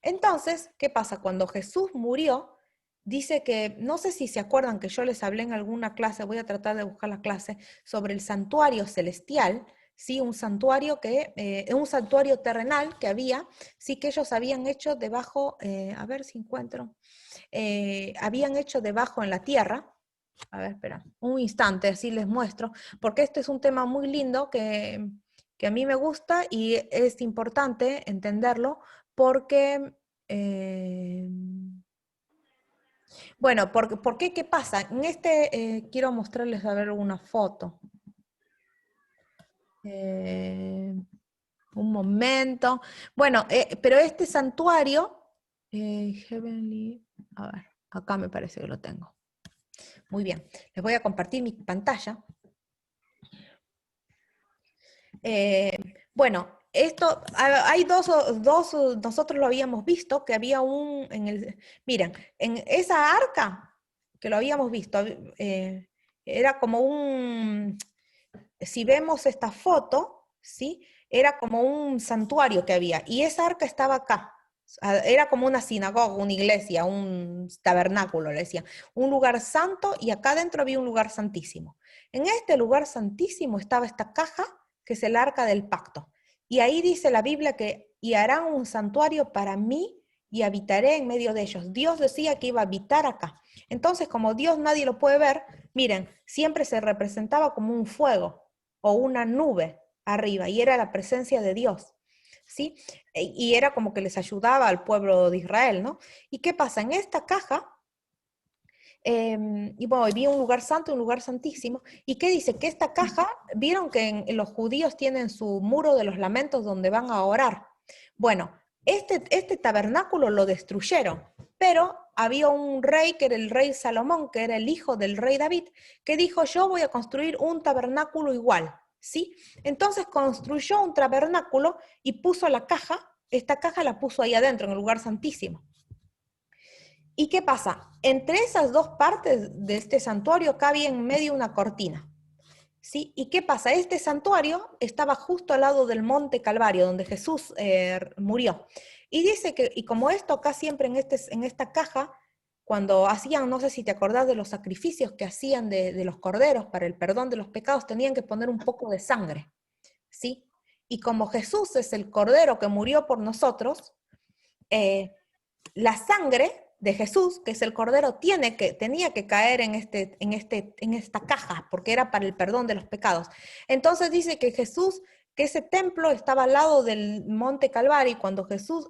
S1: Entonces, ¿qué pasa? Cuando Jesús murió, dice que, no sé si se acuerdan que yo les hablé en alguna clase, voy a tratar de buscar la clase, sobre el santuario celestial, sí, un santuario terrenal que había, sí, que ellos habían hecho debajo, a ver si encuentro, habían hecho debajo en la tierra. A ver, espera, un instante, así les muestro, porque este es un tema muy lindo que a mí me gusta y es importante entenderlo porque, bueno, ¿por qué? ¿Qué pasa? En quiero mostrarles, a ver, una foto. Eh, un momento. Bueno, pero este santuario, Heavenly, a ver, acá me parece que lo tengo. Muy bien, les voy a compartir mi pantalla. Bueno, hay dos, nosotros lo habíamos visto, que había miren, en esa arca, que lo habíamos visto, era como si vemos esta foto, ¿sí? Era como un santuario que había, y esa arca estaba acá. Era como una sinagoga, una iglesia, un tabernáculo, le decían, un lugar santo, y acá adentro había un lugar santísimo. En este lugar santísimo estaba esta caja, que es el arca del pacto. Y ahí dice la Biblia que, y harán un santuario para mí y habitaré en medio de ellos. Dios decía que iba a habitar acá. Entonces, como Dios nadie lo puede ver, miren, siempre se representaba como un fuego o una nube arriba, y era la presencia de Dios, ¿sí? Y era como que les ayudaba al pueblo de Israel, ¿no? ¿Y qué pasa? En esta caja, y bueno, había un lugar santo, un lugar santísimo. ¿Y qué dice? Que esta caja, vieron que los judíos tienen su muro de los lamentos donde van a orar. Bueno, este tabernáculo lo destruyeron, pero había un rey, que era el rey Salomón, que era el hijo del rey David, que dijo, yo voy a construir un tabernáculo igual, ¿sí? Entonces construyó un tabernáculo y puso la caja, esta caja la puso ahí adentro, en el lugar santísimo. ¿Y qué pasa? Entre esas dos partes de este santuario cabía en medio una cortina, ¿sí? ¿Y qué pasa? Este santuario estaba justo al lado del monte Calvario, donde Jesús murió. Y dice que, y como esto acá siempre en esta caja, cuando hacían, no sé si te acordás de los sacrificios que hacían de los corderos para el perdón de los pecados, tenían que poner un poco de sangre, ¿sí? Y como Jesús es el cordero que murió por nosotros, la sangre de Jesús, que es el Cordero, tenía que caer en esta caja, porque era para el perdón de los pecados. Entonces dice que que ese templo estaba al lado del monte Calvario, y cuando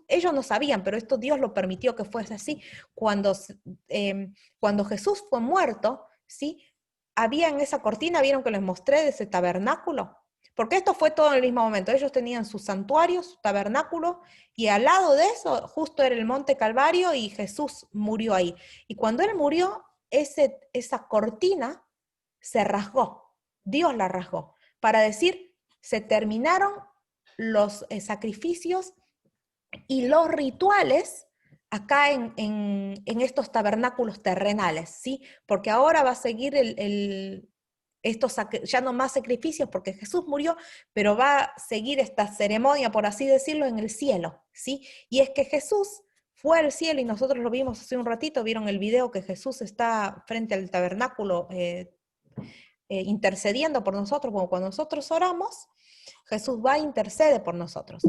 S1: ellos no sabían, pero esto Dios lo permitió que fuese así, cuando, cuando Jesús fue muerto, ¿sí? Había en esa cortina, vieron que les mostré de ese tabernáculo, porque esto fue todo en el mismo momento. Ellos tenían su santuario, su tabernáculo, y al lado de eso justo era el monte Calvario, y Jesús murió ahí. Y cuando él murió, esa cortina se rasgó, Dios la rasgó, para decir, se terminaron los sacrificios y los rituales acá en estos tabernáculos terrenales, ¿sí? Porque ahora va a seguir estos ya no más sacrificios porque Jesús murió, pero va a seguir esta ceremonia, por así decirlo, en el cielo, ¿sí? Y es que Jesús fue al cielo, y nosotros lo vimos hace un ratito, vieron el video que Jesús está frente al tabernáculo intercediendo por nosotros, como cuando nosotros oramos, Jesús va e intercede por nosotros.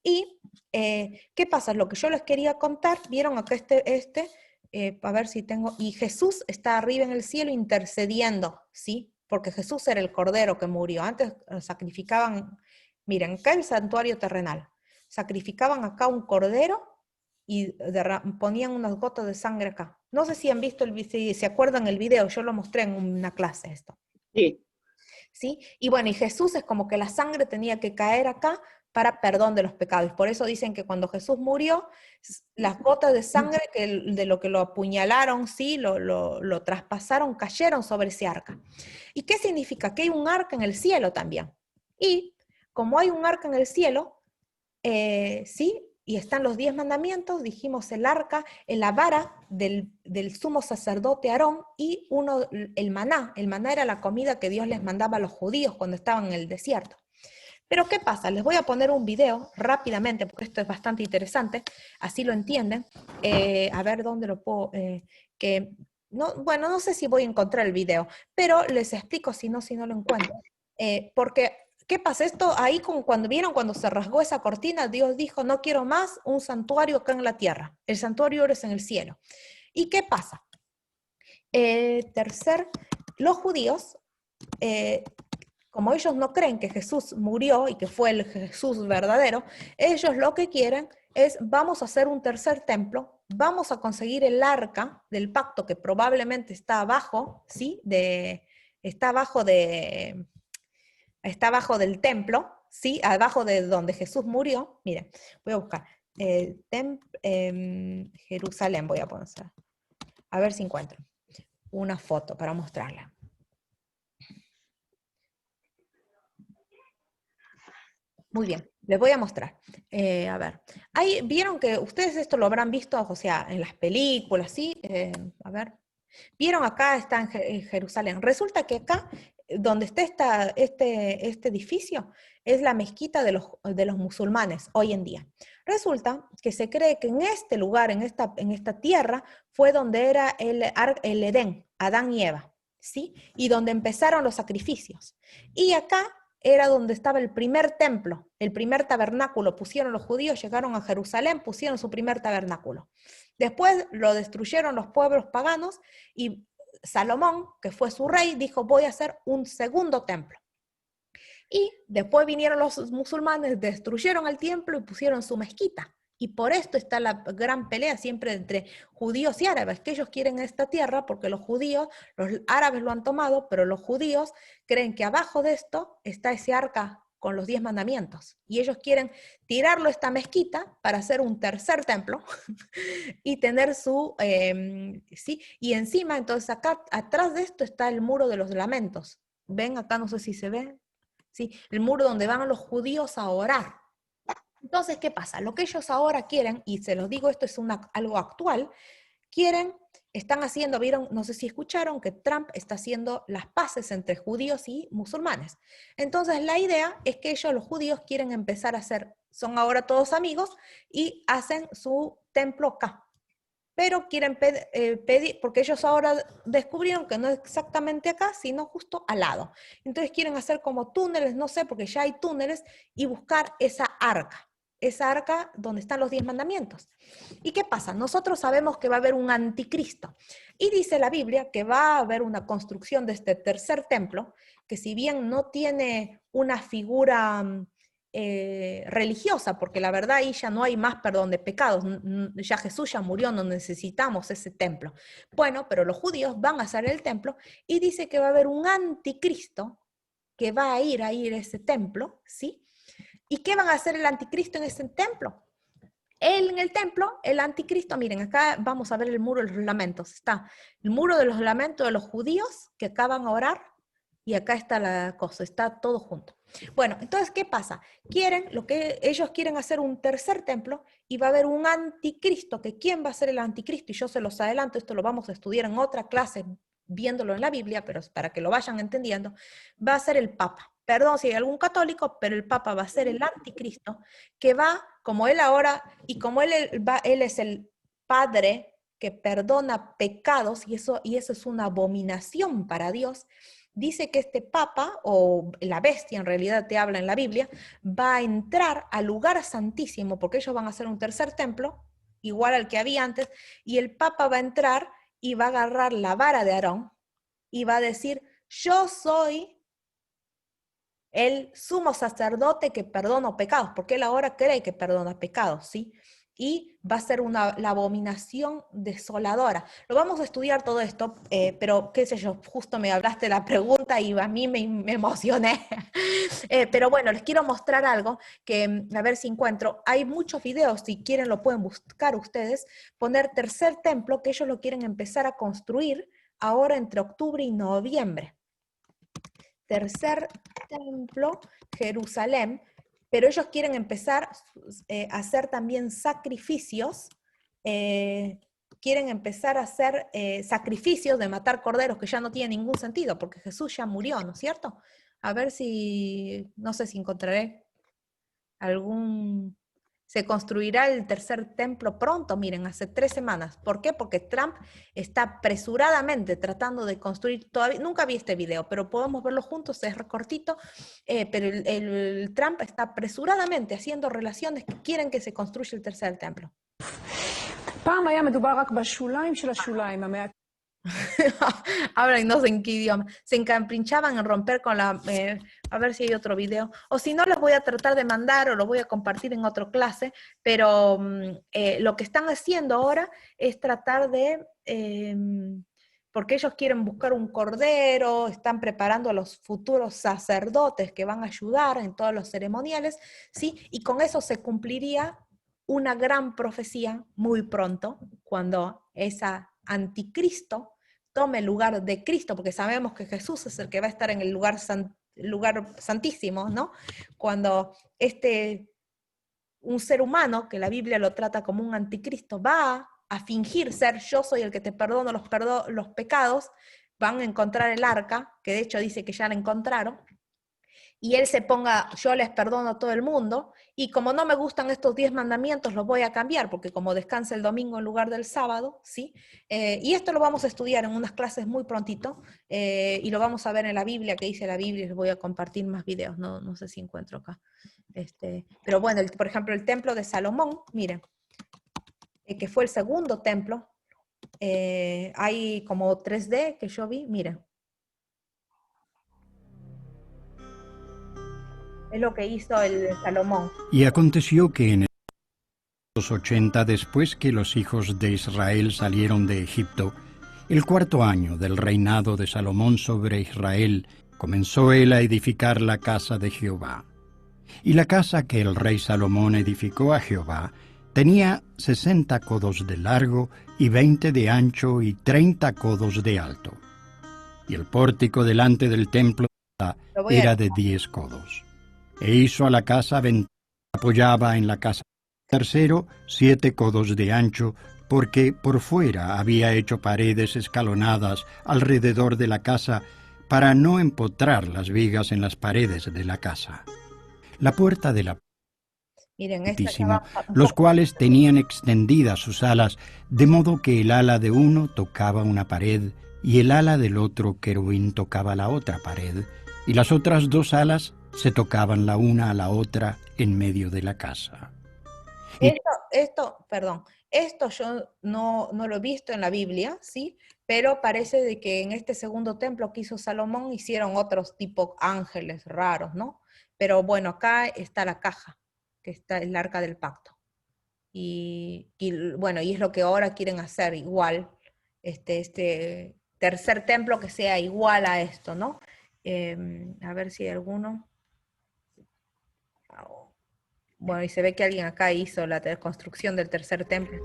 S1: Y, ¿qué pasa? Lo que yo les quería contar, vieron acá a ver si tengo, y Jesús está arriba en el cielo intercediendo, ¿sí? Porque Jesús era el cordero que murió. Antes sacrificaban, miren, acá el santuario terrenal, sacrificaban acá un cordero y ponían unas gotas de sangre acá. No sé si han visto, si se acuerdan el video, yo lo mostré en una clase esto.
S2: Sí.
S1: ¿Sí? Y bueno, y Jesús es como que la sangre tenía que caer acá para perdón de los pecados. Por eso dicen que cuando Jesús murió, las gotas de sangre de lo que lo apuñalaron, ¿sí? Lo traspasaron, cayeron sobre ese arca. ¿Y qué significa? Que hay un arca en el cielo también. Y como hay un arca en el cielo, ¿sí? Y están los 10 mandamientos, dijimos el arca, la vara del sumo sacerdote Aarón y el maná. El maná era la comida que Dios les mandaba a los judíos cuando estaban en el desierto. Pero ¿qué pasa? Les voy a poner un video rápidamente, porque esto es bastante interesante, así lo entienden. A ver dónde lo puedo... bueno, no sé si voy a encontrar el video, pero les explico si no lo encuentro. Porque, ¿qué pasa? Esto ahí como cuando se rasgó esa cortina, Dios dijo, no quiero más un santuario acá en la tierra. El santuario es en el cielo. ¿Y qué pasa? Los judíos... como ellos no creen que Jesús murió y que fue el Jesús verdadero, ellos lo que quieren es, vamos a hacer un tercer templo, vamos a conseguir el arca del pacto que probablemente está abajo, ¿sí? Está abajo del templo, ¿sí? Abajo de donde Jesús murió. Miren, voy a buscar. Jerusalén voy a poner. A ver si encuentro una foto para mostrarla. Muy bien, les voy a mostrar. A ver, vieron que ustedes esto lo habrán visto, o sea, en las películas, ¿sí? A ver, vieron acá está en Jerusalén. Resulta que acá, donde está este edificio, es la mezquita de los musulmanes hoy en día. Resulta que se cree que en este lugar, en esta tierra, fue donde era el Edén, Adán y Eva, ¿sí? Y donde empezaron los sacrificios. Y acá era donde estaba el primer templo, el primer tabernáculo. Pusieron los judíos, llegaron a Jerusalén, pusieron su primer tabernáculo. Después lo destruyeron los pueblos paganos y Salomón, que fue su rey, dijo, voy a hacer un segundo templo. Y después vinieron los musulmanes, destruyeron el templo y pusieron su mezquita. Y por esto está la gran pelea siempre entre judíos y árabes, que ellos quieren esta tierra porque los árabes lo han tomado, pero los judíos creen que abajo de esto está ese arca con los 10 mandamientos. Y ellos quieren tirarlo a esta mezquita para hacer un tercer templo y tener sí, y encima, entonces acá atrás de esto está el muro de los lamentos. Ven, acá no sé si se ve, ¿sí? El muro donde van los judíos a orar. Entonces, ¿qué pasa? Lo que ellos ahora quieren, y se los digo, esto es algo actual, están haciendo, vieron, no sé si escucharon, que Trump está haciendo las paces entre judíos y musulmanes. Entonces, la idea es que los judíos, quieren empezar a son ahora todos amigos y hacen su templo acá. Pero quieren pedir, porque ellos ahora descubrieron que no es exactamente acá, sino justo al lado. Entonces quieren hacer como túneles, no sé, porque ya hay túneles, y buscar esa arca donde están los 10 mandamientos. ¿Y qué pasa? Nosotros sabemos que va a haber un anticristo. Y dice la Biblia que va a haber una construcción de este tercer templo, que si bien no tiene una figura religiosa, porque la verdad ahí ya no hay más perdón de pecados, ya Jesús ya murió, no necesitamos ese templo. Bueno, pero los judíos van a hacer el templo y dice que va a haber un anticristo que va a ir a ese templo, ¿sí? ¿Y qué van a hacer el anticristo en ese templo? En el templo, el anticristo, miren, acá vamos a ver el muro de los lamentos. Está el muro de los lamentos de los judíos que acaban a orar y acá está la cosa, está todo junto. Bueno, entonces, ¿qué pasa? Ellos quieren hacer un tercer templo y va a haber un anticristo, que ¿quién va a ser el anticristo? Y yo se los adelanto, esto lo vamos a estudiar en otra clase, viéndolo en la Biblia, pero para que lo vayan entendiendo, va a ser el Papa. Perdón si hay algún católico, pero el Papa va a ser el anticristo, que va, como él ahora, y como él es el Padre que perdona pecados, y eso es una abominación para Dios. Dice que este Papa, o la bestia en realidad te habla en la Biblia, va a entrar al lugar santísimo, porque ellos van a hacer un tercer templo, igual al que había antes, y el Papa va a entrar y va a agarrar la vara de Aarón y va a decir, yo soy el sumo sacerdote que perdona pecados, porque él ahora cree que perdona pecados, ¿sí? y va a ser la abominación desoladora. Lo vamos a estudiar todo esto, pero qué sé yo, justo me hablaste de la pregunta y a mí me emocioné. Pero bueno, les quiero mostrar algo que, a ver si encuentro. Hay muchos videos, si quieren lo pueden buscar ustedes, poner tercer templo, que ellos lo quieren empezar a construir ahora entre octubre y noviembre. Tercer templo, Jerusalén, pero ellos quieren empezar a hacer también sacrificios, quieren empezar a hacer sacrificios de matar corderos, que ya no tiene ningún sentido, porque Jesús ya murió, ¿no es cierto? A ver si, no sé si encontraré algún... Se construirá el tercer templo pronto, miren, hace 3 semanas. ¿Por qué? Porque Trump está apresuradamente tratando de construir, todavía, nunca vi este video, pero podemos verlo juntos, es cortito, pero el Trump está apresuradamente haciendo relaciones que quieren que se construya el tercer templo.
S3: פעם היה מדובר רק בשוליים של השוליים,
S1: Hablan no sé en qué idioma. Se encamprinchaban en romper con la... a ver si hay otro video. O si no, les voy a tratar de mandar o lo voy a compartir en otra clase. Pero lo que están haciendo ahora es tratar de... porque ellos quieren buscar un cordero, están preparando a los futuros sacerdotes que van a ayudar en todos los ceremoniales, ¿sí? Y con eso se cumpliría una gran profecía muy pronto, cuando esa anticristo tome el lugar de Cristo, porque sabemos que Jesús es el que va a estar en el lugar santísimo, ¿no? Cuando un ser humano, que la Biblia lo trata como un anticristo, va a fingir ser yo soy el que te perdono los pecados, van a encontrar el arca, que de hecho dice que ya la encontraron, y él se ponga, yo les perdono a todo el mundo, y como no me gustan estos 10 mandamientos, los voy a cambiar, porque como descansa el domingo en lugar del sábado, ¿sí? Y esto lo vamos a estudiar en unas clases muy prontito, y lo vamos a ver en la Biblia, que dice la Biblia, y les voy a compartir más videos, no sé si encuentro acá. Pero bueno, por ejemplo, el templo de Salomón, miren, que fue el segundo templo, hay como 3D que yo vi, miren. Es lo que hizo el de Salomón.
S4: Y aconteció que en los 80, después que los hijos de Israel salieron de Egipto, el 4.º año del reinado de Salomón sobre Israel, comenzó él a edificar la casa de Jehová. Y la casa que el rey Salomón edificó a Jehová tenía 60 codos de largo y 20 de ancho y 30 codos de alto. Y el pórtico delante del templo era de 10 codos. E hizo a la casa ventana, apoyaba en la casa tercero 7 codos de ancho, porque por fuera había hecho paredes escalonadas alrededor de la casa para no empotrar las vigas en las paredes de la casa. La puerta de la
S1: Miren,
S4: Altísimo, los cuales tenían extendidas sus alas, de modo que el ala de uno tocaba una pared y el ala del otro querubín tocaba la otra pared, y las otras 2 alas se tocaban la una a la otra en medio de la casa.
S1: Esto yo no lo he visto en la Biblia, ¿sí? Pero parece de que en este segundo templo que hizo Salomón hicieron otros tipo ángeles raros, ¿no? Pero bueno, acá está la caja, que está el arca del pacto. Y bueno, y es lo que ahora quieren hacer, igual, este tercer templo que sea igual a esto, ¿no? A ver si hay alguno. Bueno, y se ve que alguien acá hizo la construcción del tercer templo.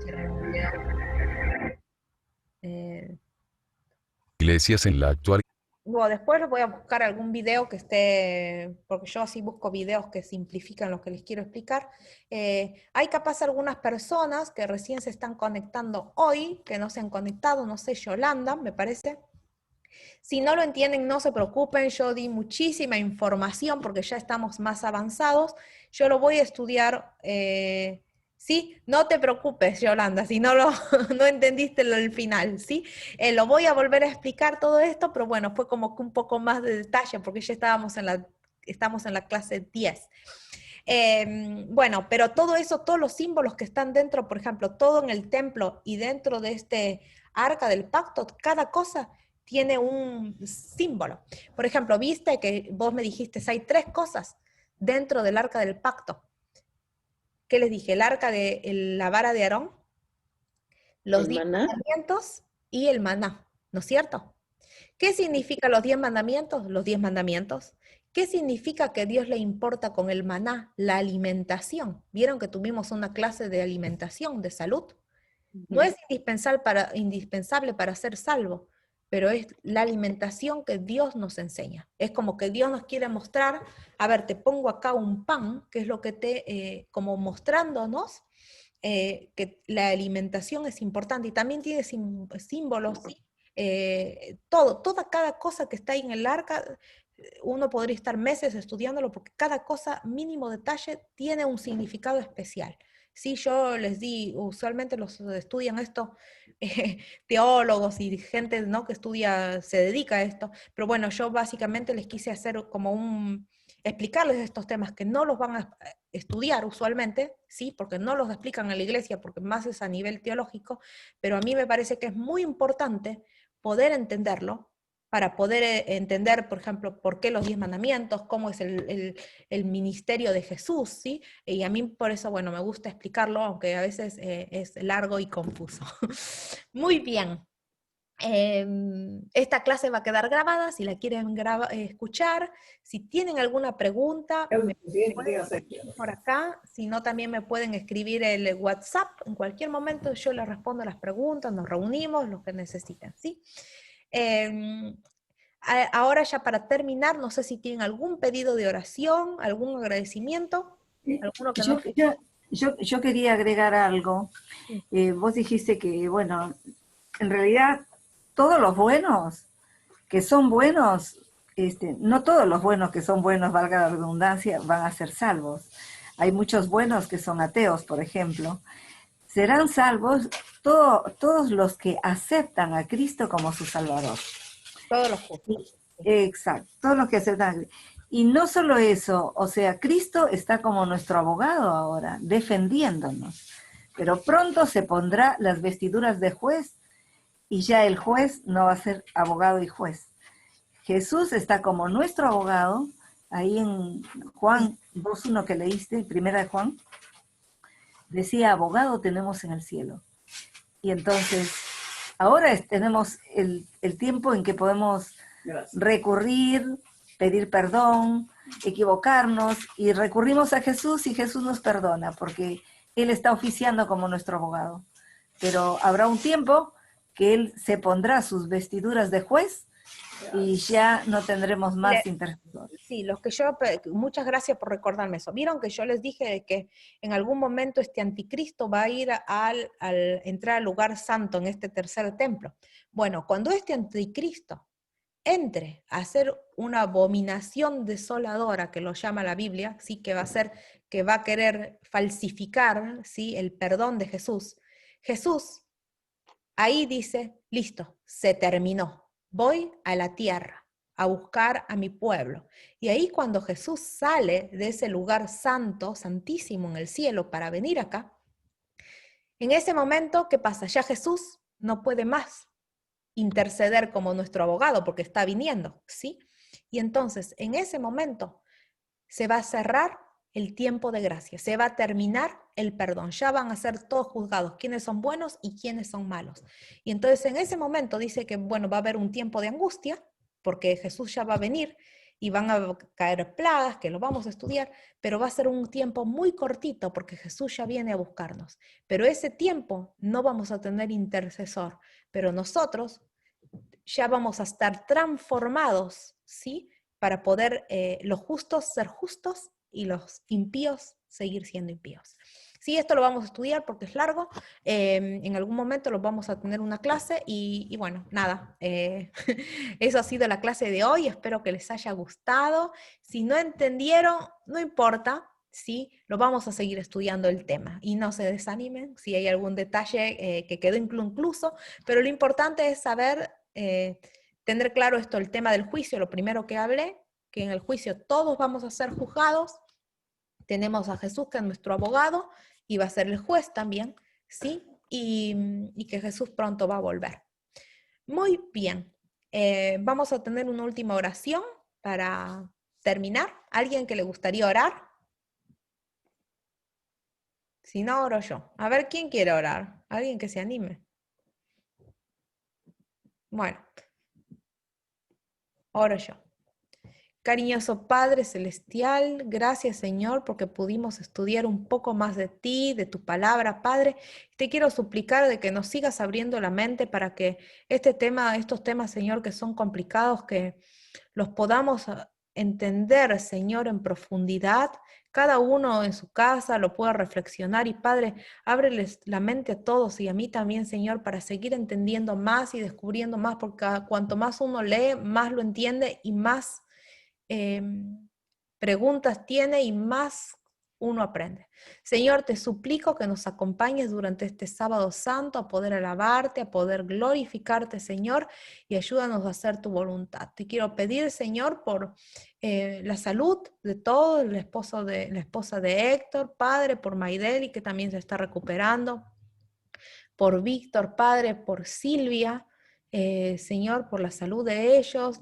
S5: Iglesias en la actualidad.
S1: Bueno, después voy a buscar algún video que esté, porque yo así busco videos que simplifican lo que les quiero explicar. Hay capaz algunas personas que recién se están conectando hoy, que no se han conectado, no sé, Yolanda, me parece. Si no lo entienden, no se preocupen, yo di muchísima información porque ya estamos más avanzados. Yo lo voy a estudiar, ¿sí? No te preocupes, Yolanda, si no no entendiste el final, ¿sí? Lo voy a volver a explicar todo esto, pero bueno, fue como que un poco más de detalle porque ya estamos en la clase 10. Bueno, pero todo eso, todos los símbolos que están dentro, por ejemplo, todo en el templo y dentro de este arca del pacto, cada cosa tiene un símbolo. Por ejemplo, viste que vos me dijiste, hay 3 cosas dentro del arca del pacto. ¿Qué les dije? El arca de la vara de Aarón, los
S2: ¿El
S1: 10
S2: maná?
S1: mandamientos y el maná, ¿no es cierto? ¿Qué significa los 10 mandamientos? Los 10 mandamientos. ¿Qué significa que a Dios le importa con el maná? La alimentación. ¿Vieron que tuvimos una clase de alimentación, de salud? No es indispensable para ser salvo, pero es la alimentación que Dios nos enseña. Es como que Dios nos quiere mostrar, a ver, te pongo acá un pan, que es lo que como mostrándonos que la alimentación es importante y también tiene símbolos, ¿sí? Cada cosa que está ahí en el arca, uno podría estar meses estudiándolo porque cada cosa, mínimo detalle, tiene un significado especial. Sí, yo les di, usualmente los estudian esto teólogos y gente, ¿no?, que estudia, se dedica a esto, pero bueno, yo básicamente les quise hacer como explicarles estos temas que no los van a estudiar usualmente, ¿sí? Porque no los explican en la iglesia, porque más es a nivel teológico, pero a mí me parece que es muy importante poder entenderlo, para poder entender, por ejemplo, por qué los 10 mandamientos, cómo es el ministerio de Jesús, ¿sí? Y a mí por eso, bueno, me gusta explicarlo, aunque a veces es largo y confuso. Muy bien. Esta clase va a quedar grabada, si la quieren escuchar. Si tienen alguna pregunta, me pueden escribir por acá. Si no, también me pueden escribir el WhatsApp. En cualquier momento yo les respondo las preguntas, nos reunimos, lo que necesiten, ¿sí? Ahora ya para terminar, no sé si tienen algún pedido de oración, algún agradecimiento, alguno que no...
S6: Yo quería agregar algo.
S1: Sí.
S6: Vos dijiste que, bueno, en realidad todos los buenos que son buenos, no todos los buenos que son buenos, valga la redundancia, van a ser salvos. Hay muchos buenos que son ateos, por ejemplo. Serán salvos todos los que aceptan a Cristo como su Salvador.
S1: Todos los justos.
S6: Exacto, todos los que aceptan a Cristo. Y no solo eso, o sea, Cristo está como nuestro abogado ahora, defendiéndonos. Pero pronto se pondrá las vestiduras de juez y ya el juez no va a ser abogado y juez. Jesús está como nuestro abogado, ahí en Juan 2:1 que leíste, primera de Juan, decía, abogado tenemos en el cielo. Y entonces, ahora tenemos el tiempo en que podemos recurrir, pedir perdón, equivocarnos, y recurrimos a Jesús y Jesús nos perdona, porque Él está oficiando como nuestro abogado. Pero habrá un tiempo que Él se pondrá sus vestiduras de juez y ya no tendremos más intercesores.
S1: Sí, muchas gracias por recordarme eso. Vieron que yo les dije que en algún momento este anticristo va a ir al entrar al lugar santo en este tercer templo. Bueno, cuando este anticristo entre a hacer una abominación desoladora, que lo llama la Biblia, ¿sí? Que va a querer falsificar, ¿sí?, el perdón de Jesús. Jesús ahí dice, listo, se terminó, voy a la tierra a buscar a mi pueblo. Y ahí cuando Jesús sale de ese lugar santo, santísimo en el cielo para venir acá, en ese momento, ¿qué pasa? Ya Jesús no puede más interceder como nuestro abogado porque está viniendo, ¿sí? Y entonces, en ese momento, se va a cerrar el tiempo de gracia, se va a terminar el perdón, ya van a ser todos juzgados, quiénes son buenos y quiénes son malos. Y entonces en ese momento dice que, bueno, va a haber un tiempo de angustia, porque Jesús ya va a venir y van a caer plagas, que lo vamos a estudiar, pero va a ser un tiempo muy cortito porque Jesús ya viene a buscarnos. Pero ese tiempo no vamos a tener intercesor, pero nosotros ya vamos a estar transformados, ¿sí?, para poder los justos ser justos y los impíos seguir siendo impíos. Sí, esto lo vamos a estudiar porque es largo, en algún momento lo vamos a tener una clase y bueno, nada, eso ha sido la clase de hoy, espero que les haya gustado. Si no entendieron, no importa, ¿sí? Lo vamos a seguir estudiando el tema y no se desanimen si hay algún detalle que quedó incluso, pero lo importante es saber, tener claro esto, el tema del juicio, lo primero que hablé, que en el juicio todos vamos a ser juzgados. Tenemos a Jesús, que es nuestro abogado, y va a ser el juez también, ¿sí? Y que Jesús pronto va a volver. Muy bien. Vamos a tener una última oración para terminar. ¿Alguien que le gustaría orar? Si no, oro yo. A ver, ¿quién quiere orar? Alguien que se anime. Bueno, oro yo. Cariñoso Padre Celestial, gracias Señor porque pudimos estudiar un poco más de ti, de tu palabra, Padre. Te quiero suplicar de que nos sigas abriendo la mente para que estos temas, Señor, que son complicados, que los podamos entender, Señor, en profundidad. Cada uno en su casa lo pueda reflexionar y Padre, ábreles la mente a todos y a mí también, Señor, para seguir entendiendo más y descubriendo más, porque cuanto más uno lee, más lo entiende y más preguntas tiene y más uno aprende. Señor, te suplico que nos acompañes durante este sábado santo a poder alabarte, a poder glorificarte, Señor, y ayúdanos a hacer tu voluntad. Te quiero pedir, Señor, por la salud de todos, la esposa de Héctor, Padre, por Maideli, que también se está recuperando, por Víctor, Padre, por Silvia, Señor, por la salud de ellos,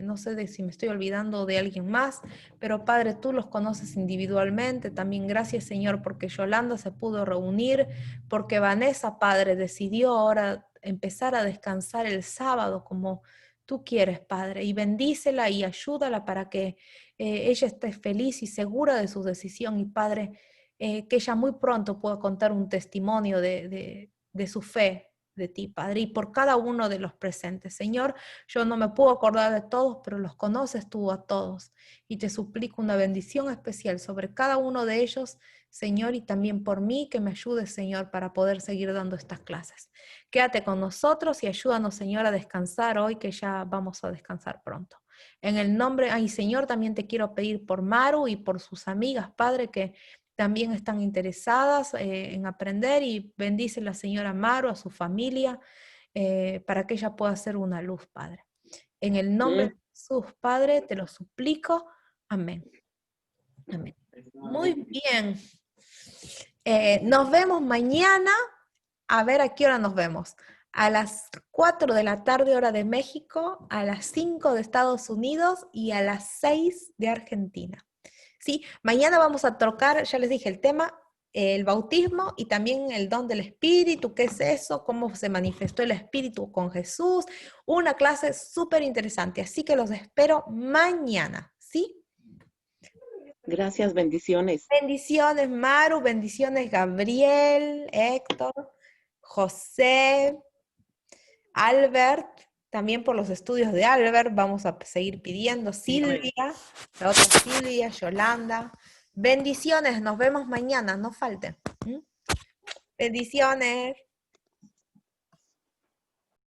S1: no sé si me estoy olvidando de alguien más, pero Padre, tú los conoces individualmente. También gracias, Señor, porque Yolanda se pudo reunir, porque Vanessa, Padre, decidió ahora empezar a descansar el sábado como tú quieres, Padre, y bendícela y ayúdala para que ella esté feliz y segura de su decisión y, Padre, que ella muy pronto pueda contar un testimonio de su fe de ti, Padre, y por cada uno de los presentes. Señor, yo no me puedo acordar de todos, pero los conoces tú a todos, y te suplico una bendición especial sobre cada uno de ellos, Señor, y también por mí, que me ayudes, Señor, para poder seguir dando estas clases. Quédate con nosotros y ayúdanos, Señor, a descansar hoy, que ya vamos a descansar pronto. En el nombre, Señor, también te quiero pedir por Maru y por sus amigas, Padre, que también están interesadas en aprender, y bendice la señora Maru, a su familia, para que ella pueda ser una luz, Padre. En el nombre de Jesús, Padre, te lo suplico. Amén. Amén. Muy bien. Nos vemos mañana. A ver a qué hora nos vemos. A las 4 de la tarde, hora de México, a las 5 de Estados Unidos y a las 6 de Argentina. ¿Sí? Mañana vamos a tocar, ya les dije, el tema, el bautismo y también el don del Espíritu, qué es eso, cómo se manifestó el Espíritu con Jesús. Una clase súper interesante, así que los espero mañana, ¿sí?
S2: Gracias, bendiciones.
S1: Bendiciones, Maru, bendiciones, Gabriel, Héctor, José, Albert. También por los estudios de Albert vamos a seguir pidiendo. Silvia, la otra Silvia, Yolanda. Bendiciones, nos vemos mañana, no falten. Bendiciones.